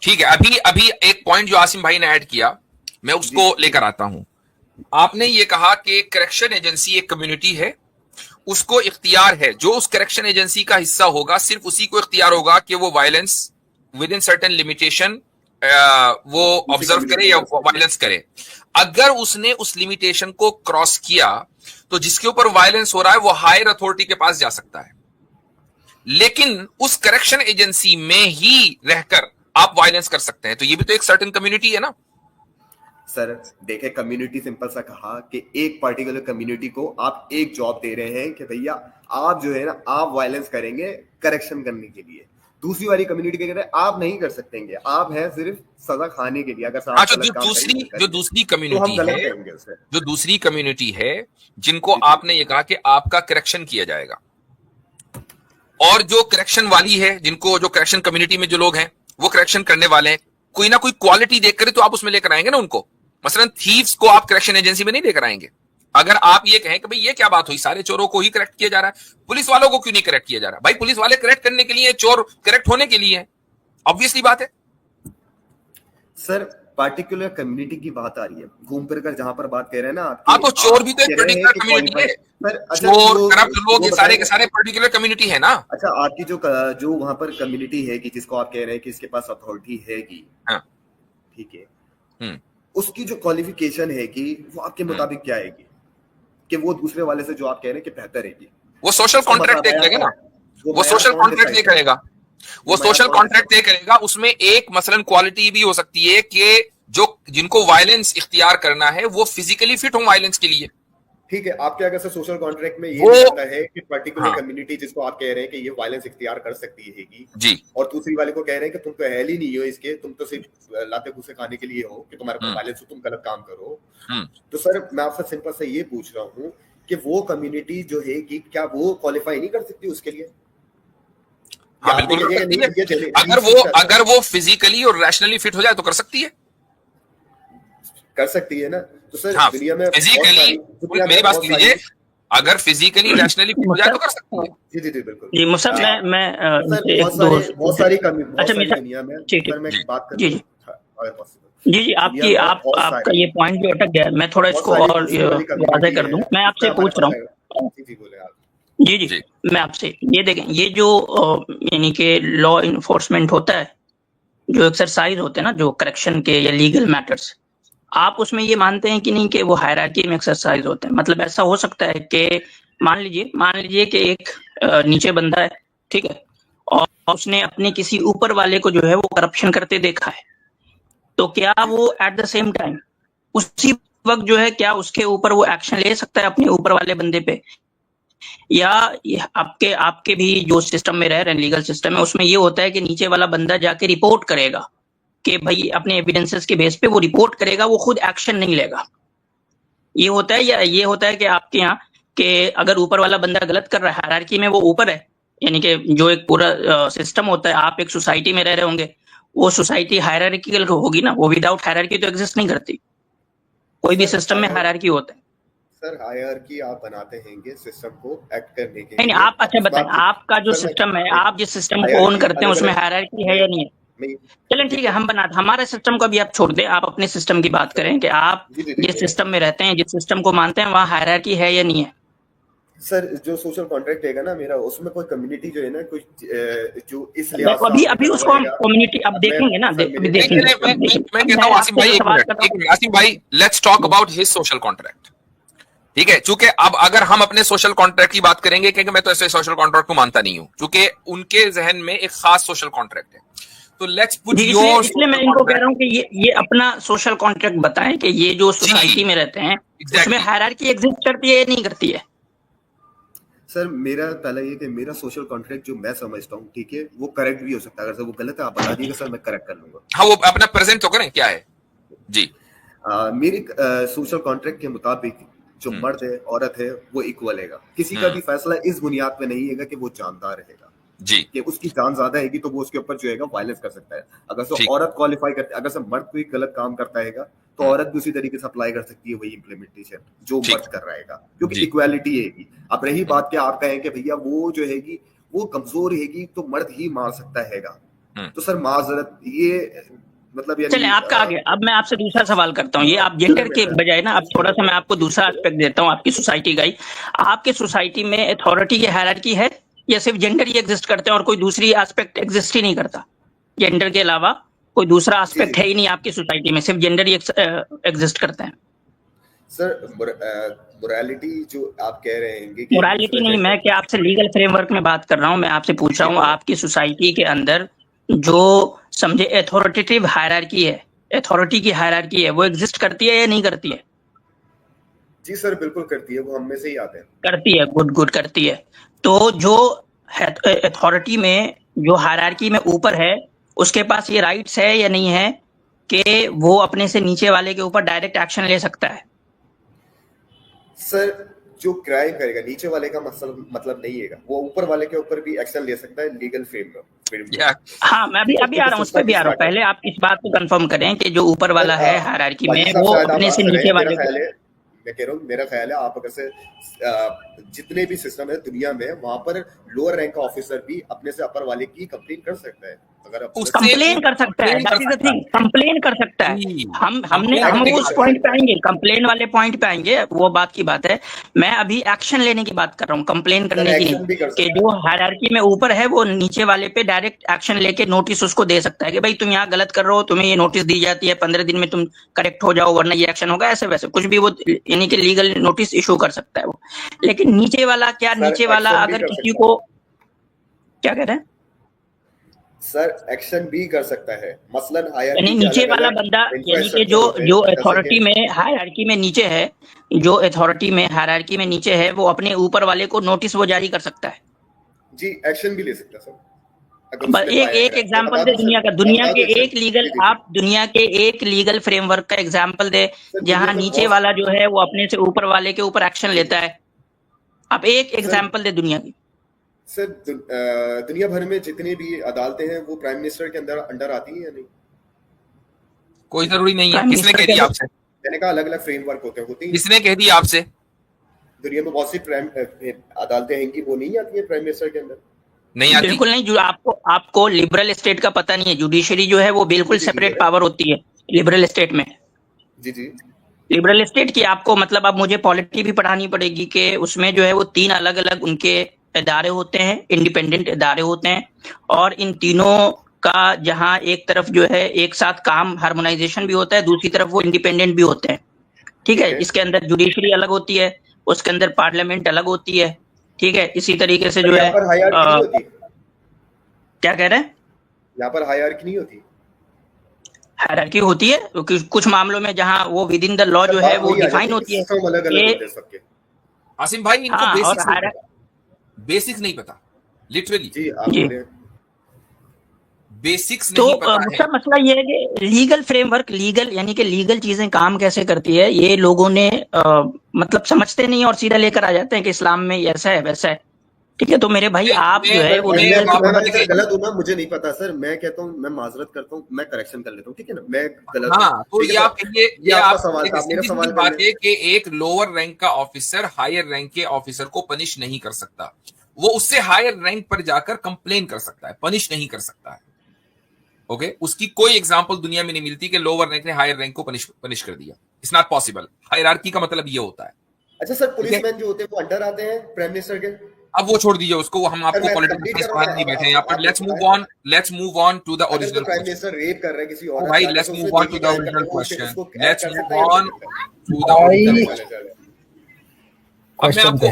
ठीक है। अभी एक पॉइंट जो आसिम भाई ने ऐड किया मैं उसको लेकर आता हूं। आपने ये कहा कि करेक्शन एजेंसी एक कम्युनिटी है, उसको इख्तियार है, जो उस करेक्शन एजेंसी का हिस्सा होगा सिर्फ उसी को इख्तियार होगा कि वो violence with in certain limitation वो ऑब्जर्व करे या वायलेंस करे। अगर उसने उस लिमिटेशन को क्रॉस किया तो जिसके ऊपर वायलेंस हो रहा है वो हायर अथॉरिटी के पास जा सकता है, लेकिन उस करेक्शन एजेंसी में ही रहकर आप वायलेंस कर सकते हैं। तो ये भी तो एक सर्टेन कम्युनिटी है ना सर। देखे कम्युनिटी सिंपल सा कहा कि एक पर्टिकुलर कम्युनिटी को आप एक जॉब दे रहे हैं कि भैया आप जो है ना आप वायलेंस करेंगे करेक्शन करने के लिए। दूसरी वाली कम्युनिटी के कहते हैं आप नहीं कर सकते, आप हैं सिर्फ सजा खाने के लिए। अगर जो दूसरी कम्युनिटी है जिनको आपने ये कहा कि आपका करेक्शन किया जाएगा, और जो करेक्शन वाली है जिनको जो करेक्शन कम्युनिटी में जो लोग हैं वो करेक्शन करने वाले हैं, कोई ना कोई क्वालिटी देख कर तो आप उसमें लेकर आएंगे ना उनको। मसलन थीव्स को आप करेक्शन एजेंसी में नहीं लेकर आएंगे। अगर आप ये कहें कि भाई ये क्या बात हुई, सारे चोरों को ही करेक्ट किया जा रहा है, पुलिस वालों को क्यों नहीं करेक्ट किया जा रहा? भाई पुलिस वाले करेक्ट करने के लिए, चोर करेक्ट होने के लिए, ऑब्वियसली बात है। सर पार्टिकुलर कम्युनिटी की बात आ रही है, घूम फिर कर जहां पर बात कह रहे हैं ना हाँ, तो चोर भी तो एक पर्टिकुलर कम्युनिटी है, चोर करप्ट लोग ये सारे के सारे पर्टिकुलर कम्युनिटी है ना। अच्छा आपकी जो वहां पर कम्युनिटी है कि जिसको आप कह रहे हैं कि इसके पास अथॉरिटी है कि ठीक है, उसकी जो क्वालिफिकेशन है कि वो आपके मुताबिक क्या है कि वो दूसरे वाले से जो आप कह रहे हैं कि बेहतर है, वो सोशल कॉन्ट्रैक्ट देख लेगा ना, वो सोशल कॉन्ट्रैक्ट देख करेगा, वो सोशल कॉन्ट्रैक्ट तय करेगा। उसमें एक मसलन क्वालिटी भी हो सकती है कि जो जिनको वायलेंस इख्तियार करना है वो फिजिकली फिट हो वायलेंस के लिए। ठीक है, आपके अगर से सोशल कॉन्ट्रैक्ट में ये रहता है कि पर्टिकुलर कम्युनिटी जिसको आप कह रहे हैं कि ये वायलेंस इख्तियार कर सकती है जी, और दूसरी वाले को कह रहे हैं कि तुम तो अहल ही नहीं हो इसके, तुम तो सिर्फ लाते घुसे खाने के लिए हो कि तुम्हारे पास वायलेंस हो, तुम गलत काम करो। तो सर मैं आपसे सिंपल से ये पूछ रहा हूँ कि वो कम्युनिटी जो है कि क्या वो क्वालिफाई नहीं कर सकती उसके लिए? हाँ, बिल्कुल कर सकती है। अगर वो फिजिकली और रैशनली फिट हो जाए तो कर सकती है, कर सकती है ना। तो सर हाँ, दुनिया में फिजिकली, मेरी बात लीजिए, अगर फिजिकली रैशनली फिट हो जाए तो कर सकती है। जी बिल्कुल जी मुसब मैं बहुत सारी दुनिया में मैं बात कर जी आपकी आपका ये पॉइंट जो अटक गया, मैं थोड़ा इसको और वाज़ेह कर दूं। मैं आपसे पूछ रहा हूँ, जी मैं आपसे ये देखें, ये जो यानी कि लॉ इन्फोर्समेंट होता है, जो एक्सरसाइज होते हैं ना, जो करेक्शन के या लीगल मैटर्स, आप उसमें ये मानते हैं कि नहीं कि वो हायरार्की में एक्सरसाइज होते हैं? मतलब ऐसा हो सकता है कि मान लीजिए कि एक नीचे बंदा है, ठीक है, और उसने अपने किसी ऊपर वाले को जो है वो करप्शन करते देखा है, तो क्या वो एट द सेम टाइम उसी वक्त जो है क्या उसके ऊपर वो एक्शन ले सकता है अपने ऊपर वाले बंदे पे? या आपके भी जो सिस्टम में रह रहे हैं, लीगल सिस्टम है, उसमें ये होता है कि नीचे वाला बंदा जाके रिपोर्ट करेगा कि भाई अपने एविडेंसेस के बेस पे वो रिपोर्ट करेगा, वो खुद एक्शन नहीं लेगा? ये होता है, या ये होता है कि आपके यहाँ कि अगर ऊपर वाला बंदा गलत कर रहा है, हायरार्की में वो ऊपर है, यानी कि जो एक पूरा सिस्टम होता है, आप एक सोसाइटी में रह रहे होंगे, वो सोसाइटी हायरार्किकल होगी ना, वो विदाउट हायरार्की तो एग्जिस्ट नहीं करती। कोई भी सिस्टम में हायरार्की होता है। सर हायरार्की आप बनाते हैंगे सिस्टम को एक्ट करने के नहीं, आप अच्छा बताएं, आपका जो सिस्टम है, आप जिस सिस्टम को ओन करते हैं उसमें हायरार्की है या नहीं है? चलें ठीक है, हमारे सिस्टम को भी आप छोड़ दें, आप अपने सिस्टम की बात करें कि आप जिस सिस्टम में रहते हैं, जिस सिस्टम को मानते हैं, वहाँ हायरार्की है या नहीं है? सर जो सोशल कॉन्ट्रैक्ट है ना मेरा, उसमें कोई कम्युनिटी जो है ना, कोई जो इस अभी उसको हम कम्युनिटी अब देखेंगे ना, अभी देखेंगे। मैं कहता हूँ आसिम भाई, एक मिनट आसिम भाई, let's talk about his social contract, ठीक है? चूंकि अब अगर हम अपने सोशल कॉन्ट्रैक्ट की बात करेंगे, क्योंकि मैं तो ऐसे सोशल कॉन्ट्रैक्ट को मानता नहीं हूं, क्योंकि उनके जहन में एक खास सोशल कॉन्ट्रैक्ट है, तो लेट्स पुट योर, इसलिए मैं इनको कह रहा हूं कि ये अपना सोशल कॉन्ट्रैक्ट बताएं कि ये जो सोसाइटी में रहते हैं उसमें हायरार्की एग्जिस्ट करती है या नहीं करती है? सर मेरा पहला ये कि मेरा सोशल कॉन्ट्रैक्ट जो मैं समझता हूँ, ठीक है, वो करेक्ट भी हो सकता है। अगर सर वो गलत है आप बता दीजिएगा सर, मैं करेक्ट कर लूंगा। हाँ, वो अपना प्रेजेंट तो करें, क्या है जी? मेरी सोशल कॉन्ट्रैक्ट के मुताबिक जो मर्द है औरत है वो इक्वल है। किसी का भी फैसला इस बुनियाद पे नहीं है कि वो जानदार रहेगा जी, कि उसकी जान ज्यादा है तो वो उसके ऊपर जो है वायलेंस कर सकता है। अगर सो औरत क्वालिफाई करती है, अगर सर मर्द कोई गलत काम करता है तो औरत भी उसी तरीके से अप्लाई कर सकती है वही इम्प्लीमेंटेशन जो मर्द कर रहा है, क्योंकि इक्वालिटी है। अब रही बात कि आप कहें कि भैया वो जो है वो कमजोर है तो मर्द ही मार सकता है, तो सर माजरत ये मतलब चले आपका आगे। अब मैं आपसे दूसरा सवाल करता हूँ, ये आप जेंडर के बजाय ना, अब थोड़ा सा मैं आपको दूसरा एस्पेक्ट देता हूँ आपकी सोसाइटी का ही। आपके सोसाइटी में अथॉरिटी की हायरार्की है या सिर्फ जेंडर ही एग्जिस्ट करते हैं और कोई दूसरी एस्पेक्ट एग्जिस्ट ही नहीं करता? जेंडर के अलावा कोई दूसरा एस्पेक्ट है ही नहीं आपकी सोसाइटी में, सिर्फ जेंडर ही एग्जिस्ट करते हैं? सर मोरालिटी जो आप कह रहे हैं, मोरालिटी नहीं, मैं क्या आपसे लीगल फ्रेमवर्क में बात कर रहा हूँ। मैं आपसे पूछ रहा हूँ आपकी सोसाइटी के अंदर जो समझे अथॉरिटेटिव हायरार्की है, अथॉरिटी की हायरार्की है, वो एग्जिस्ट करती है या नहीं करती है? जी सर बिल्कुल करती है, वो हम में से ही आते हैं। करती है, गुड करती है। तो जो अथॉरिटी में जो हायरार्की में ऊपर है उसके पास ये राइट्स है या नहीं है कि वो अपने से नीचे वाले के ऊपर डायरेक्ट एक्शन ले सकता है? सर जो क्राइम करेगा नीचे वाले का मतलब नहीं है, वो ऊपर वाले के ऊपर भी एक्शन ले सकता है लीगल फ्रेमवर्क। हाँ, मैं अभी आ रहा हूँ, उस पर भी आ रहा हूँ। पहले आप इस बात को कंफर्म करें कि जो ऊपर वाला है हायरार्की में वो अपने से नीचे वाले को, मैं कह रहा हूँ मेरा ख्याल है आप अगर से जितने भी सिस्टम है दुनिया में, वहां पर लोअर रैंक का ऑफिसर भी अपने से अपर वाले की कंप्लेन कर सकता है। अगर कंप्लेन कर सकता है, that is the thing, complain कर सकता है। हम उस पॉइंट पे आएंगे, कंप्लेन वाले पॉइंट पे आएंगे, वो बात की बात है। मैं अभी एक्शन लेने की बात कर रहा हूँ, कंप्लेन करने की नहीं। कि जो हायरार्की में ऊपर है वो नीचे वाले पे डायरेक्ट एक्शन लेके नोटिस उसको दे सकता है कि भाई तुम यहाँ गलत कर रहे हो, तुम्हें ये नोटिस दी जाती है, 15 दिन में तुम करेक्ट हो जाओ वरना ये एक्शन होगा, ऐसे वैसे कुछ भी वो यानी कि लीगल नोटिस इशू कर सकता है वो। लेकिन नीचे वाला क्या, नीचे वाला अगर किसी को, क्या कह रहे हैं सर, एक्शन भी कर सकता है, मसलन यानी नीचे वाला बंदा, यानी कि जो अथॉरिटी में हायरार्की में नीचे है, जो अथॉरिटी में हायरार्की में नीचे है, वो अपने ऊपर वाले को नोटिस वो जारी कर सकता है जी, एक्शन भी ले सकता है सर। एक एग्जांपल दे दुनिया का, दुनिया के एक लीगल, आप दुनिया के एक लीगल फ्रेमवर्क का एग्जांपल दे जहां नीचे वाला जो है वो अपने से ऊपर वाले के ऊपर एक्शन लेता है। आप एक एग्जांपल दे दुनिया की। सर दुनिया भर में जितनी भी अदालतें हैं वो प्राइम मिनिस्टर के अंडर आती हैं या नहीं? कोई जरूरी नहीं है। किसने कह दिया आपसे? मैंने कहा अलग अलग फ्रेमवर्क होते हैं। किसने कह दिया आपसे? दुनिया में बहुत सी अदालतें हैं कि वो नहीं आती है प्राइम मिनिस्टर के अंदर? नहीं आती, बिल्कुल नहीं। जो आपको लिबरल स्टेट का पता नहीं है, जुडिशरी जो है वो बिल्कुल सेपरेट पावर होती है। लिबरल स्टेट में। जी जी लिबरल स्टेट की आपको मतलब अब मुझे पॉलिटी भी पढ़ानी पड़ेगी कि उसमें जो है वो 3 अलग-अलग उनके इदारे होते हैं, इंडिपेंडेंट इदारे होते हैं, और इन तीनों का जहां एक तरफ जो है एक साथ काम हार्मोनाइजेशन भी होता है, दूसरी तरफ वो इंडिपेंडेंट भी होते हैं। ठीक है, इसके अंदर जुडिशरी अलग होती है, उसके अंदर पार्लियामेंट अलग होती है। ठीक है, इसी तरीके से जो है यहाँ पर हायरार्की नहीं होती। क्या कह रहे हैं? यहाँ पर हायरार्की नहीं होती। हायरार्की होती है क्योंकि कुछ मामलों में जहां वो विद इन द लॉ जो है वो डिफाइन होती है। अलग अलग होते हैं सबके। आसिम भाई इनको हाँ, और बेसिक्स नहीं पता लिटरली। जी आप बोलिए। बेसिक्स तो नहीं पता है। उसका मसला ये है कि लीगल फ्रेमवर्क, लीगल यानी कि लीगल चीजें काम कैसे करती है, ये लोगों ने मतलब समझते नहीं और सीधा लेकर आ जाते हैं कि इस्लाम में ऐसा है वैसा है। ठीक है, तो मेरे भाई आप जो है वो गलत हूँ ना, मुझे नहीं पता सर, मैं कहता हूँ, मैं माजरत करता हूँ, मैं करेक्शन कर लेता हूँ, ठीक है ना, मैं गलत हूँ। हाँ, तो ये आप कहिए, ये आपका सवाल था, मेरा सवाल बात है कि एक लोअर रैंक का ऑफिसर हायर रैंक के ऑफिसर को पनिश नहीं कर सकता, वो उससे हायर रैंक पर जाकर कंप्लेन कर सकता है, पनिश नहीं कर सकता है। ओके, उसकी कोई एग्जांपल दुनिया में नहीं मिलती कि लोअर रैंक ने हायर रैंक को पनिश कर दिया। It's not possible. हायरार्की का मतलब ये होता है। अच्छा सर, पुलिसमैन जो होते हैं वो अंडर आते हैं प्राइम मिनिस्टर के? अब वो छोड़ दीजिए उसको, हम आपको पॉलिटिकल पढ़ाने नहीं बैठे हैं यहाँ पर। Let's move on to the original prime minister rep कर रहे हैं किसी और भाई, let's move on to the original question. Let's move on to the original question. अब मैं आपको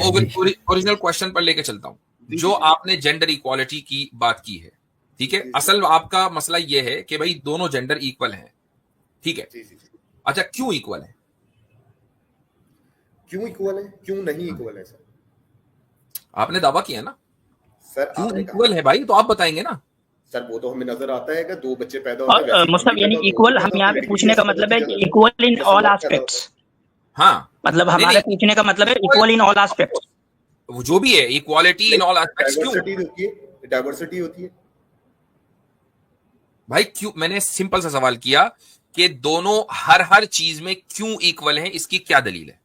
ओरिजिनल क्वेश्चन पर लेके चलता हूं। जो आपने जेंडर इक्वालिटी की बात की है, ठीक है, असल आपका मसला ये है कि भाई दोनों जेंडर इक्वल हैं, ठीक है। अच्छा, क्यों इक्वल है? क्यों इक्वल है, क्यों नहीं इक्वल है सर? आपने दावा किया ना सर, क्यों इक्वल है भाई, तो आप बताएंगे ना सर। वो तो हमें नजर आता है कि 2 बच्चे पैदा होते हैं, मतलब यानी इक्वल, हम यहाँ पे पूछने का मतलब है कि इक्वल इन ऑल एस्पेक्ट्स। हाँ, मतलब हमारे पूछने का मतलब है इक्वल इन ऑल एस्पेक्ट्स, वो जो भी है, इक्वालिटी इन ऑल एस्पेक्ट्स। क्यों डाइवर्सिटी होती है भाई? क्यों? मैंने सिंपल सा सवाल किया कि दोनों हर चीज में क्यों इक्वल हैं, इसकी क्या दलील है?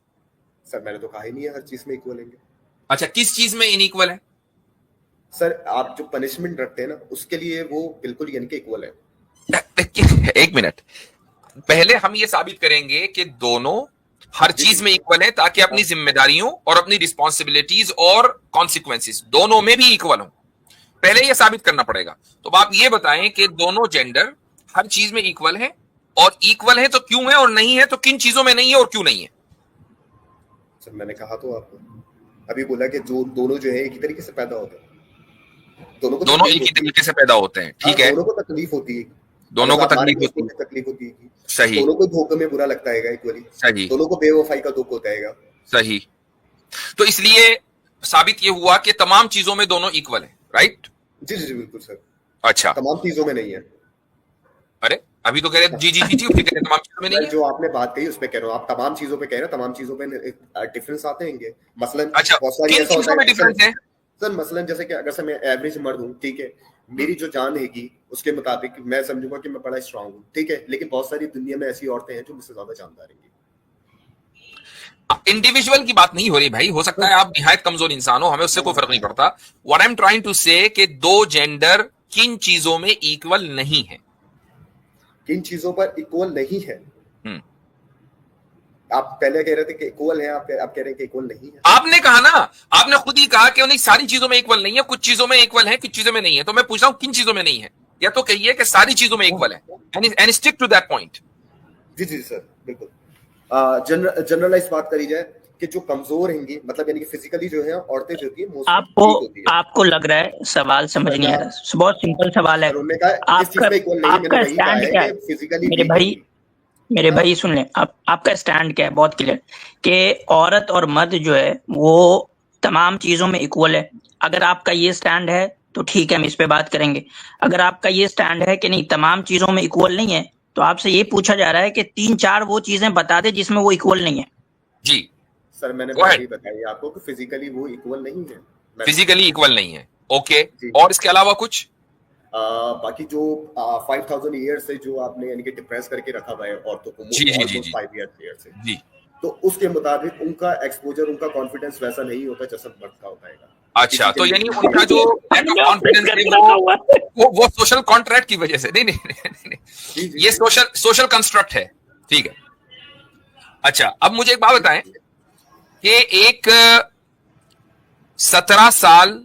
सर मैंने तो कहा ही नहीं है हर चीज में इक्वल है। अच्छा, किस चीज में इनइक्वल है? सर आप जो पनिशमेंट रखते हैं ना, उसके लिए वो बिल्कुल यानी कि इक्वल है। एक मिनट, पहले हम ये साबित करेंगे कि दोनों हर चीज में इक्वल है, ताकि अपनी जिम्मेदारियों और अपनी रिस्पॉन्सिबिलिटीज और कॉन्सिक्वेंसेस दोनों में भी इक्वल हो। पहले ये साबित करना पड़ेगा। तो आप ये बताएं कि दोनों जेंडर हर चीज में इक्वल है, और इक्वल है तो क्यों है, और नहीं है तो किन चीजों में नहीं है और क्यों नहीं है? सर मैंने कहा तो आपको अभी बोला कि जो दोनों जो है एक ही तरीके से पैदा होते हैं, दोनों एक ही तरीके से पैदा होते हैं, ठीक है। दोनों को तकलीफ होती है, दोनों को तकलीफ होती है, सही। दोनों को धोखे में बुरा लगता है इक्वली, सही। दोनों को बेवफाई का दुख होता है, सही। तो इसलिए साबित ये हुआ कि तमाम चीजों में दोनों इक्वल है, राइट? जी जी बिल्कुल सर। अच्छा, तमाम चीजों में नहीं है। अरे अभी तो कह रहे जी फिर कह रहे तमाम चीजों में नहीं है। जो आपने बात कही उस पे कह रहा हूँ, आप तमाम चीजों पे कह रहे हैं, तमाम चीजों पे डिफरेंस आते हैं। मसलन अच्छा, किन चीजों में डिफरेंस है सर? मसलन जैसे कि अगर से मैं एवरेज मर्द हूँ, ठीक है, मेरी जो जान हैगी उसके मुताबिक मैं समझूंगा कि मैं बड़ा स्ट्रांग हूँ, ठीक है, लेकिन बहुत सारी दुनिया में ऐसी औरतें हैं जो मुझसे ज्यादा जानदार हैं। इंडिविजुअल की बात नहीं हो रही भाई, हो सकता है आप निहायत कमजोर इंसान हो, हमें उससे कोई फर्क नहीं पड़ता। What I am trying to say कि दो जेंडर किन चीजों में इक्वल नहीं है? किन चीजों पर इक्वल नहीं है? आप पहले कह रहे थे कि इक्वल है, आप कह रहे हैं कि इक्वल नहीं है। आपने कहा ना, आपने खुद ही कहा कि उन्हें सारी चीजों में इक्वल नहीं है, कुछ चीजों में इक्वल है, कुछ चीजों में नहीं है। तो मैं पूछ रहा हूं किन चीजों में नहीं है, या तो कहिए कि सारी चीजों में इक्वल है, and stick to that point. जी जी सर, बिल्कुल। जनरलाइज बात करी जाए कि जो कमजोर होंगी, मतलब यानी कि फिजिकली जो है औरतें जो होती है, आपको लग रहा है सवाल समझ नहीं आ रहा? बहुत सिंपल सवाल है। आपका स्टैंड क्या है मेरे भाई सुन लें, आपका स्टैंड क्या है? बहुत क्लियर कि औरत और मर्द जो है वो तमाम चीजों में इक्वल है। अगर आपका ये स्टैंड है तो ठीक है, हम इस पे बात करेंगे। अगर आपका ये स्टैंड है कि नहीं, तमाम चीजों में इक्वल नहीं है, तो आपसे ये पूछा जा रहा है कि 3-4 वो चीजें बता दे जिसमें वो इक्वल नहीं है। जी सर, मैंने पहले बताई आपको कि फिजिकली वो इक्वल नहीं है, फिजिकली इक्वल नहीं है। ओके, और इसके अलावा कुछ? बाकी जो 5000 ईयर्स से जो आपने यानी कि डिप्रेस करके रखा हुआ है औरतों को, 5 ईयर से, जी, तो उसके मुताबिक उनका एक्सपोजर, उनका कॉन्फिडेंस वैसा नहीं होता जैसा मर्द का होता है। अच्छा, तो यानी उनका जो कॉन्फिडेंस है वो सोशल कॉन्ट्रैक्ट की वजह से नहीं, ये सोशल कंस्ट्रक्ट है, ठीक है। अच्छा, अब मुझे एक बात बताएं कि एक 17 साल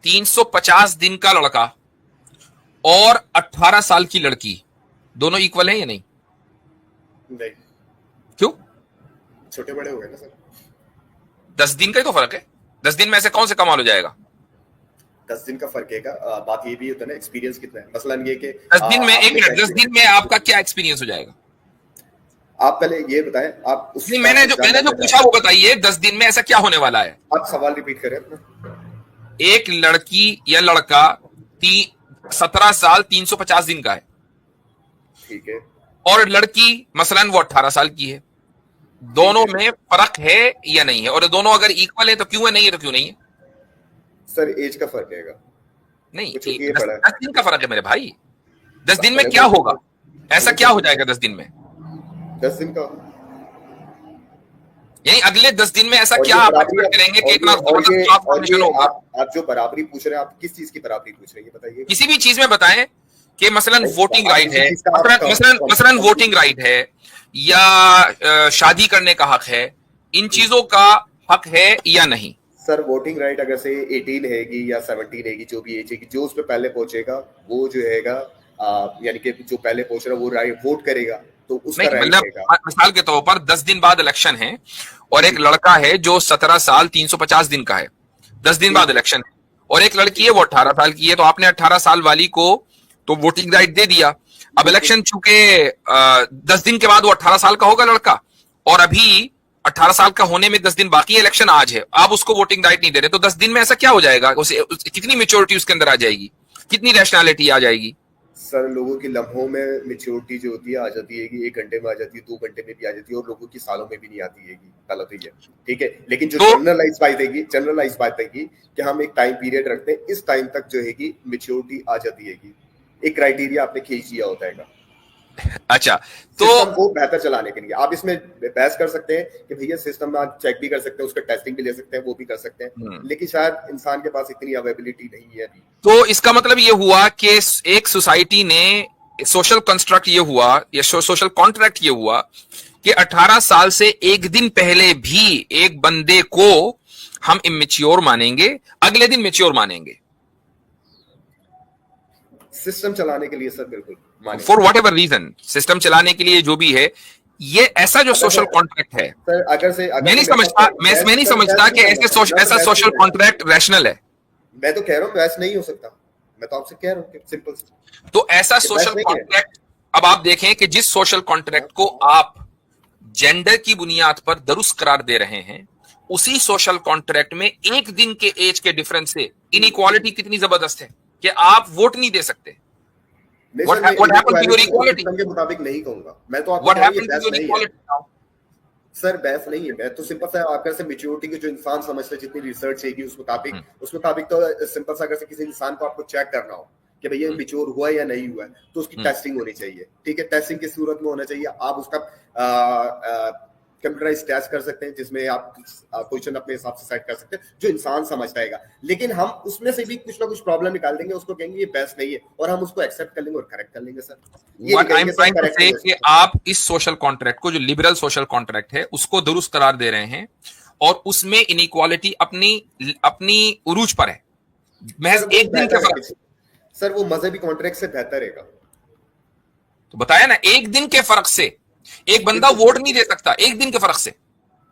350 दिन का लड़का और 18 साल की लड़की दोनों इक्वल हैं या नहीं? नहीं। क्यों? छोटे बड़े हो गए ना सर। 10 दिन का ही तो फर्क है। 10 दिन में ऐसे कौन से कमाल हो जाएगा? 10 दिन का फर्क है का बात ये भी होता है ना, एक्सपीरियंस कितना है। मसलन ये कि 10 दिन में, एक मिनट, 10 दिन में आपका क्या एक्सपीरियंस हो जाएगा? आप पहले ये बताएं, आप उस मैंने जो पूछा वो बताइए, 10 दिन में ऐसा क्या होने वाला है? आप सवाल रिपीट करें अपना। एक लड़की या लड़का 17 साल 350 दिन का है, ठीक है, और लड़की मसलन वो 18 साल की है। दोनों में फर्क है या नहीं है? और दोनों अगर इक्वल है तो क्यों है, नहीं है तो क्यों नहीं है? सर एज का फर्क है। नहीं, 10 दिन का फर्क है मेरे भाई। 10 दिन में क्या होगा? ऐसा क्या हो जाएगा 10 दिन में? 10 दिन का यही अगले 10 दिन में ऐसा क्या आप एक्सपेक्ट करेंगे कि इतना जबरदस्त ट्रांसफॉर्मेशन होगा? आप जो बराबरी पूछ रहे हैं, आप किस चीज की बराबरी पूछ रहे हैं, ये बताइए। किसी भी चीज में बताएं कि मसलन वोटिंग राइट है, मसलन वोटिंग राइट है या शादी करने का हक है, इन चीजों का हक है या नहीं? सर वोटिंग राइट अगर से 18 हैगी या 17 हैगी, जो भी एज है, जो उस पे पहले पहुंचेगा वो जो हैगा, यानी कि जो पहले पहुंच रहा है वो राइट वोट करेगा, तो उसका राइट रहेगा। मिसाल के तौर पर 10 दिन बाद इलेक्शन है और एक लड़का है जो 17 साल 350 दिन का है, 10 दिन बाद इलेक्शन है, और एक लड़की है वो 18 साल की है, तो आपने 18 साल वाली को तो वोटिंग राइट दे दिया। अब इलेक्शन चूंकि 10 दिन के बाद वो 18 साल का होगा लड़का, और अभी 18 साल का होने में 10 दिन बाकी है, इलेक्शन आज है, आप उसको वोटिंग राइट नहीं दे रहे, तो 10 दिन में ऐसा क्या हो जाएगा? कितनी मेच्योरिटी उसके अंदर आ जाएगी, कितनी रैशनैलिटी आ जाएगी? सर लोगों की लम्हों में मेच्योरिटी जो होती है आ जाती है, 1 घंटे में आ जाती है, 2 घंटे में भी आ जाती है, और लोगों की सालों में भी नहीं आती है, गलत ही है, ठीक है। लेकिन जो जनरलाइज बात है कि हम एक टाइम पीरियड रखते हैं, इस टाइम तक जो है मेच्योरिटी आ जाती है, एक क्राइटेरिया आपने खींच दिया होता है। अच्छा, तो वो बेहतर चलाने के लिए आप इसमें बहस कर सकते हैं कि भैया सिस्टम में आप चेक भी कर सकते हैं, उसका टेस्टिंग भी ले सकते हैं, वो भी कर सकते हैं, लेकिन शायद इंसान के पास इतनी अवेलेबिलिटी नहीं है अभी। तो इसका मतलब ये हुआ कि एक सोसाइटी ने सोशल कंस्ट्रक्ट ये हुआ, या सोशल कॉन्ट्रैक्ट ये हुआ कि 18 साल से एक दिन पहले भी एक बंदे को हम इमेच्योर मानेंगे, अगले दिन मेच्योर मानेंगे, सिस्टम चलाने के लिए। सर बिल्कुल, for whatever reason, system चलाने के लिए जो भी है, ये ऐसा जो सोशल कॉन्ट्रैक्ट है, सर अगर मैं नहीं समझता कि ऐसा सोशल कॉन्ट्रैक्ट रैशनल है। मैं तो कह रहा हूँ ऐसा नहीं हो सकता, मैं तो आपसे कह रहा हूँ सिंपल। तो ऐसा सोशल कॉन्ट्रैक्ट, अब आप देखें कि जिस सोशल कॉन्ट्रैक्ट को आप जेंडर की बुनियाद पर दुरुस्त करार दे रहे हैं, उसी सोशल कॉन्ट्रैक्ट में एक दिन के एज के डिफरेंस से इनइक्वालिटी कितनी जबरदस्त है कि आप वोट नहीं दे सकते। What happened to your equality? के मुताबिक नहीं कहूंगा मैं, तो What happened to your equality now? Sir बहस नहीं है, मैं तो सिंपल सा आकर से मेच्योरिटी की जो इंसान समझता है, जितनी रिसर्च है उस मुताबिक तो सिंपल सा अगर से किसी इंसान को आपको चेक करना हो कि भैया मेच्योर हुआ है या नहीं हुआ है, तो उसकी टेस्टिंग होनी चाहिए, ठीक है। टेस्टिंग किस सूरत में होना चाहिए, आप उसका कंप्यूटराइज टेस्ट कर सकते हैं, जिसमें आप क्वेश्चन अपने हिसाब से सेट कर सकते हैं, जो इंसान समझता है, लेकिन हम उसमें से भी कुछ ना कुछ प्रॉब्लम निकाल देंगे, उसको कहेंगे ये बेस्ट नहीं है, और हम उसको एक्सेप्ट कर लेंगे और करेक्ट कर लेंगे। Sir What I'm trying to say कि आप इस सोशल कॉन्ट्रैक्ट को, जो लिबरल सोशल कॉन्ट्रैक्ट है, उसको दुरुस्त करार दे रहे हैं, और उसमें इनइक्वालिटी अपनी उरूज पर है, महज एक दिन के फर्क। सर वो मजहबी कॉन्ट्रैक्ट से बेहतर है, तो बताया ना, एक दिन के फर्क से एक बंदा वोट नहीं दे सकता, एक दिन के फर्क से,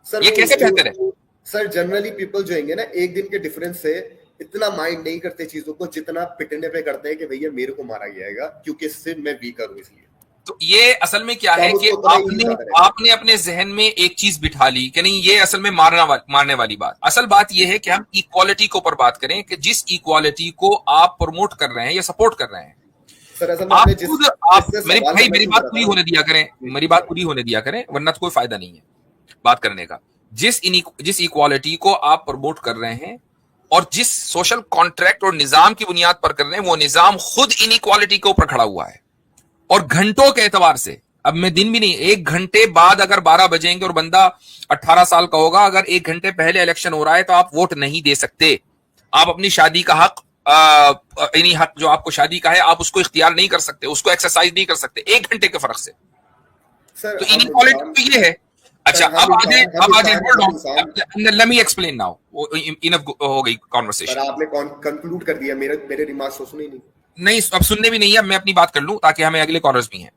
ये कैसे बेहतर है? सर जनरली पीपल जो है ना, एक दिन के डिफरेंस से इतना माइंड नहीं करते चीजों को, जितना पिटने पे करते हैं कि भैया मेरे को मारा जाएगा क्योंकि सिर्फ मैं वीकर हूं इसलिए। तो ये असल में क्या है कि आपने अपने जहन में एक चीज बिठा ली कि नहीं, ये असल में मारने वाली बात। असल बात ये है कि हम इक्वालिटी के ऊपर बात करें, कि जिस इक्वालिटी को आप प्रमोट कर रहे हैं या सपोर्ट कर रहे हैं, मेरी बात पूरी होने दिया करें, वरना तो कोई फायदा नहीं है बात करने का। जिस इक्वालिटी को आप प्रमोट कर रहे हैं और जिस सोशल कॉन्ट्रैक्ट और निजाम की बुनियाद पर कर रहे हैं, वो निजाम खुद इनइक्वालिटी के ऊपर खड़ा हुआ है। और घंटों के एतबार से, अब मैं दिन भी नहीं, 1 घंटे बाद अगर 12 बजेंगे और बंदा 18 साल का होगा, अगर 1 घंटे पहले इलेक्शन हो रहा है, तो आप वोट नहीं दे सकते। आप अपनी शादी का हक यानी हक जो आपको शादी का है आप उसको इख्तियार नहीं कर सकते, उसको एक्सरसाइज नहीं कर सकते 1 घंटे के फर्क से। सर तो इनइक्वालिटी तो ये है। अच्छा अब आगे let me explain now, enough हो गई कॉन्वर्सेशन। सर आपने कंक्लूड कर दिया, मेरे रिमार्क्स तो सुने नहीं, अब सुनने भी नहीं है, मैं अपनी बात कर लूं ताकि हमें अगले कॉलर्स भी हैं।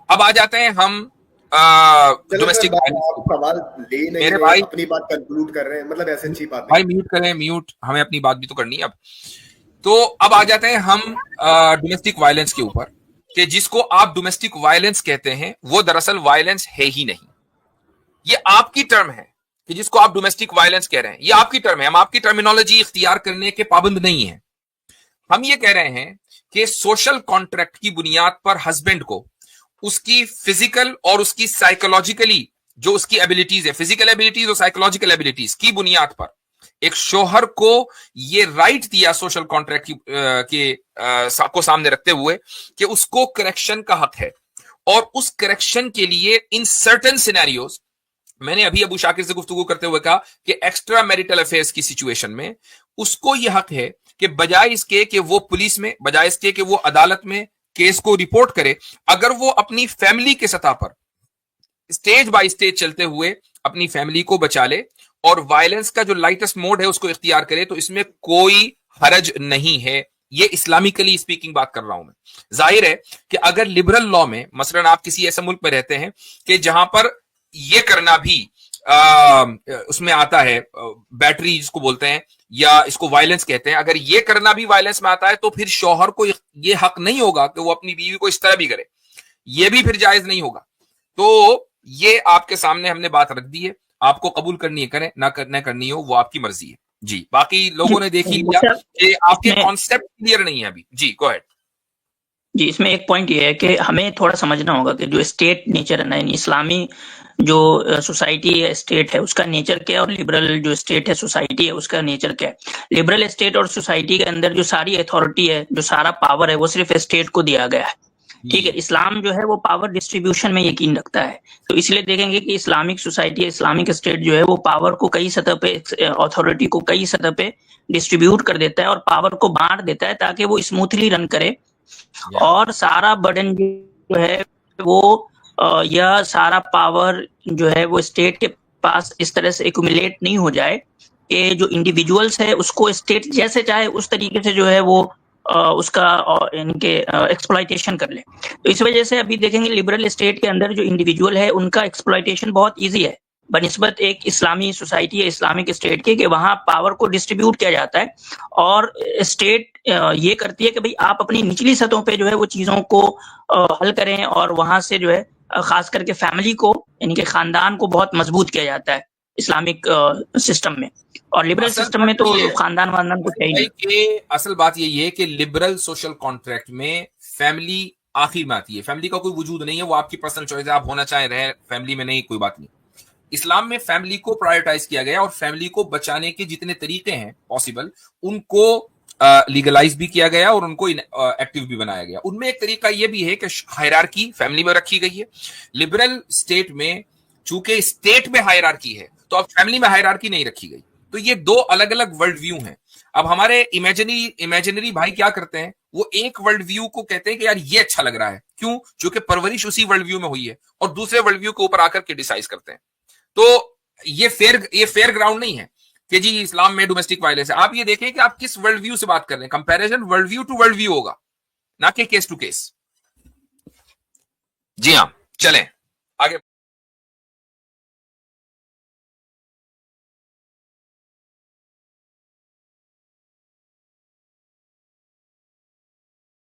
अब आ जाते हैं हम डोमेस्टिक सवाल ले नहीं, मेरे भाई अपनी बात कंक्लूड कर रहे हैं, मतलब ऐसे अच्छी बात भाई म्यूट करें, म्यूट, हमें अपनी बात भी तो करनी है अब। तो अब आ जाते हैं हम डोमेस्टिक वायलेंस के ऊपर, कि जिसको आप डोमेस्टिक वायलेंस कहते हैं वो दरअसल वायलेंस है ही नहीं। ये आपकी टर्म है कि जिसको आप डोमेस्टिक वायलेंस कह रहे हैं, ये आपकी टर्म है, हम आपकी टर्मिनोलॉजी इख्तियार करने के पाबंद नहीं है। हम ये कह रहे हैं कि सोशल कॉन्ट्रैक्ट की बुनियाद पर हस्बैंड को उसकी फिजिकल और उसकी साइकोलॉजिकली जो उसकी एबिलिटीज है, फिजिकल एबिलिटीज और साइकोलॉजिकल एबिलिटीज की बुनियाद पर एक शोहर को ये राइट दिया सोशल कॉन्ट्रैक्ट को सामने रखते हुए कि उसको करेक्शन का हक है, और उस करेक्शन के लिए इन सर्टेन सिनेरियोज, मैंने अभी अबू शाकिर से गुफ्तगू करते हुए कहा कि एक्स्ट्रा मैरिटल अफेयर्स की सिचुएशन में उसको यह हक है कि बजाय इसके कि वो पुलिस में, बजाय इसके कि वो अदालत में केस को रिपोर्ट करे, अगर वो अपनी फैमिली के सतह पर स्टेज बाय स्टेज चलते हुए अपनी फैमिली को बचा ले और वायलेंस का जो लाइटेस्ट मोड है उसको इख्तियार करे, तो इसमें कोई हरज नहीं है। ये इस्लामिकली स्पीकिंग बात कर रहा हूं मैं। जाहिर है कि अगर लिबरल लॉ में मसलन आप किसी ऐसे मुल्क में रहते हैं कि जहां पर ये करना भी उसमें आता है, बैटरी जिसको बोलते हैं या इसको वायलेंस कहते हैं, अगर ये करना भी वायलेंस में आता है तो फिर शौहर को ये हक नहीं होगा कि वो अपनी बीवी को इस तरह भी करे, ये भी फिर जायज नहीं होगा। तो ये आपके सामने हमने बात रख दी है, आपको कबूल करनी है करें, ना करनी हो वो आपकी मर्जी है। जी, बाकी लोगों ने देख ही लिया कि आपके कॉन्सेप्ट क्लियर नहीं है अभी। जी गो अहेड। जी, इसमें एक पॉइंट ये है कि हमें थोड़ा समझना होगा कि जो स्टेट नेचर है ना, इस्लामी जो सोसाइटी है, स्टेट है, उसका नेचर क्या है, और लिबरल जो स्टेट है, सोसाइटी है, उसका नेचर क्या है। लिबरल स्टेट और सोसाइटी के अंदर जो सारी अथॉरिटी है, जो सारा पावर है, वो सिर्फ स्टेट को दिया गया है। ठीक है, इस्लाम जो है वो पावर डिस्ट्रीब्यूशन में यकीन रखता है, तो इसलिए देखेंगे कि इस्लामिक सोसाइटी, इस्लामिक स्टेट जो है वो पावर को कई सतह पे, अथॉरिटी को कई सतह पे डिस्ट्रीब्यूट कर देता है और पावर को बांट देता है ताकि वो स्मूथली रन करे, और सारा बर्डन जो है वो या सारा पावर जो है वो स्टेट के पास इस तरह से एक्यूमुलेट नहीं हो जाए कि जो इंडिविजुअल्स है उसको स्टेट जैसे चाहे उस तरीके से जो है वो उसका इनके एक्सप्लॉइटेशन कर ले। तो इस वजह से अभी देखेंगे लिबरल स्टेट के अंदर जो इंडिविजुअल है उनका एक्सप्लॉइटेशन बहुत ईजी है बनिस्बत एक इस्लामी सोसाइटी या इस्लामिक स्टेट के, कि वहां पावर को डिस्ट्रीब्यूट किया जाता है और स्टेट ये करती है कि भाई आप अपनी निचली सतहों पे जो है वो चीजों को हल करें, और वहां से जो है खास करके फैमिली को, यानी कि खानदान को बहुत मजबूत किया जाता है इस्लामिक सिस्टम में, और लिबरल सिस्टम में तो खानदान वानदान को चाहिए। असल बात यही है कि लिबरल सोशल कॉन्ट्रैक्ट में फैमिली आखिर में आती है, फैमिली का कोई वजूद नहीं है, वो आपकी पर्सनल चॉइस है, आप होना चाहे रहे फैमिली में, नहीं कोई बात नहीं। इस्लाम में फैमिली को प्रायोरिटाइज किया गया और फैमिली को बचाने के जितने तरीके हैं पॉसिबल उनको लीगलाइज भी किया गया और उनको एक्टिव भी बनाया गया। उनमें एक तरीका यह भी है कि हायरार्की फैमिली में रखी गई है। लिबरल स्टेट में चूंकि स्टेट में हायरार्की है तो अब फैमिली में हायरार्की नहीं रखी गई, तो ये दो अलग अलग वर्ल्ड व्यू हैं। अब हमारे इमेजिनरी भाई क्या करते हैं, वो एक वर्ल्ड व्यू को कहते हैं कि यार ये अच्छा लग रहा है, क्यों? क्योंकि परवरिश उसी वर्ल्ड व्यू में हुई है, और दूसरे वर्ल्ड व्यू के ऊपर आकर क्रिटिसाइज करते हैं। तो ये फेयर ग्राउंड नहीं है कि जी इस्लाम में डोमेस्टिक वायलेंस है। आप ये देखें कि आप किस वर्ल्ड व्यू से बात कर रहे हैं, comparison world view to world view होगा, ना कि केस टू केस। जी हाँ, चलें आगे।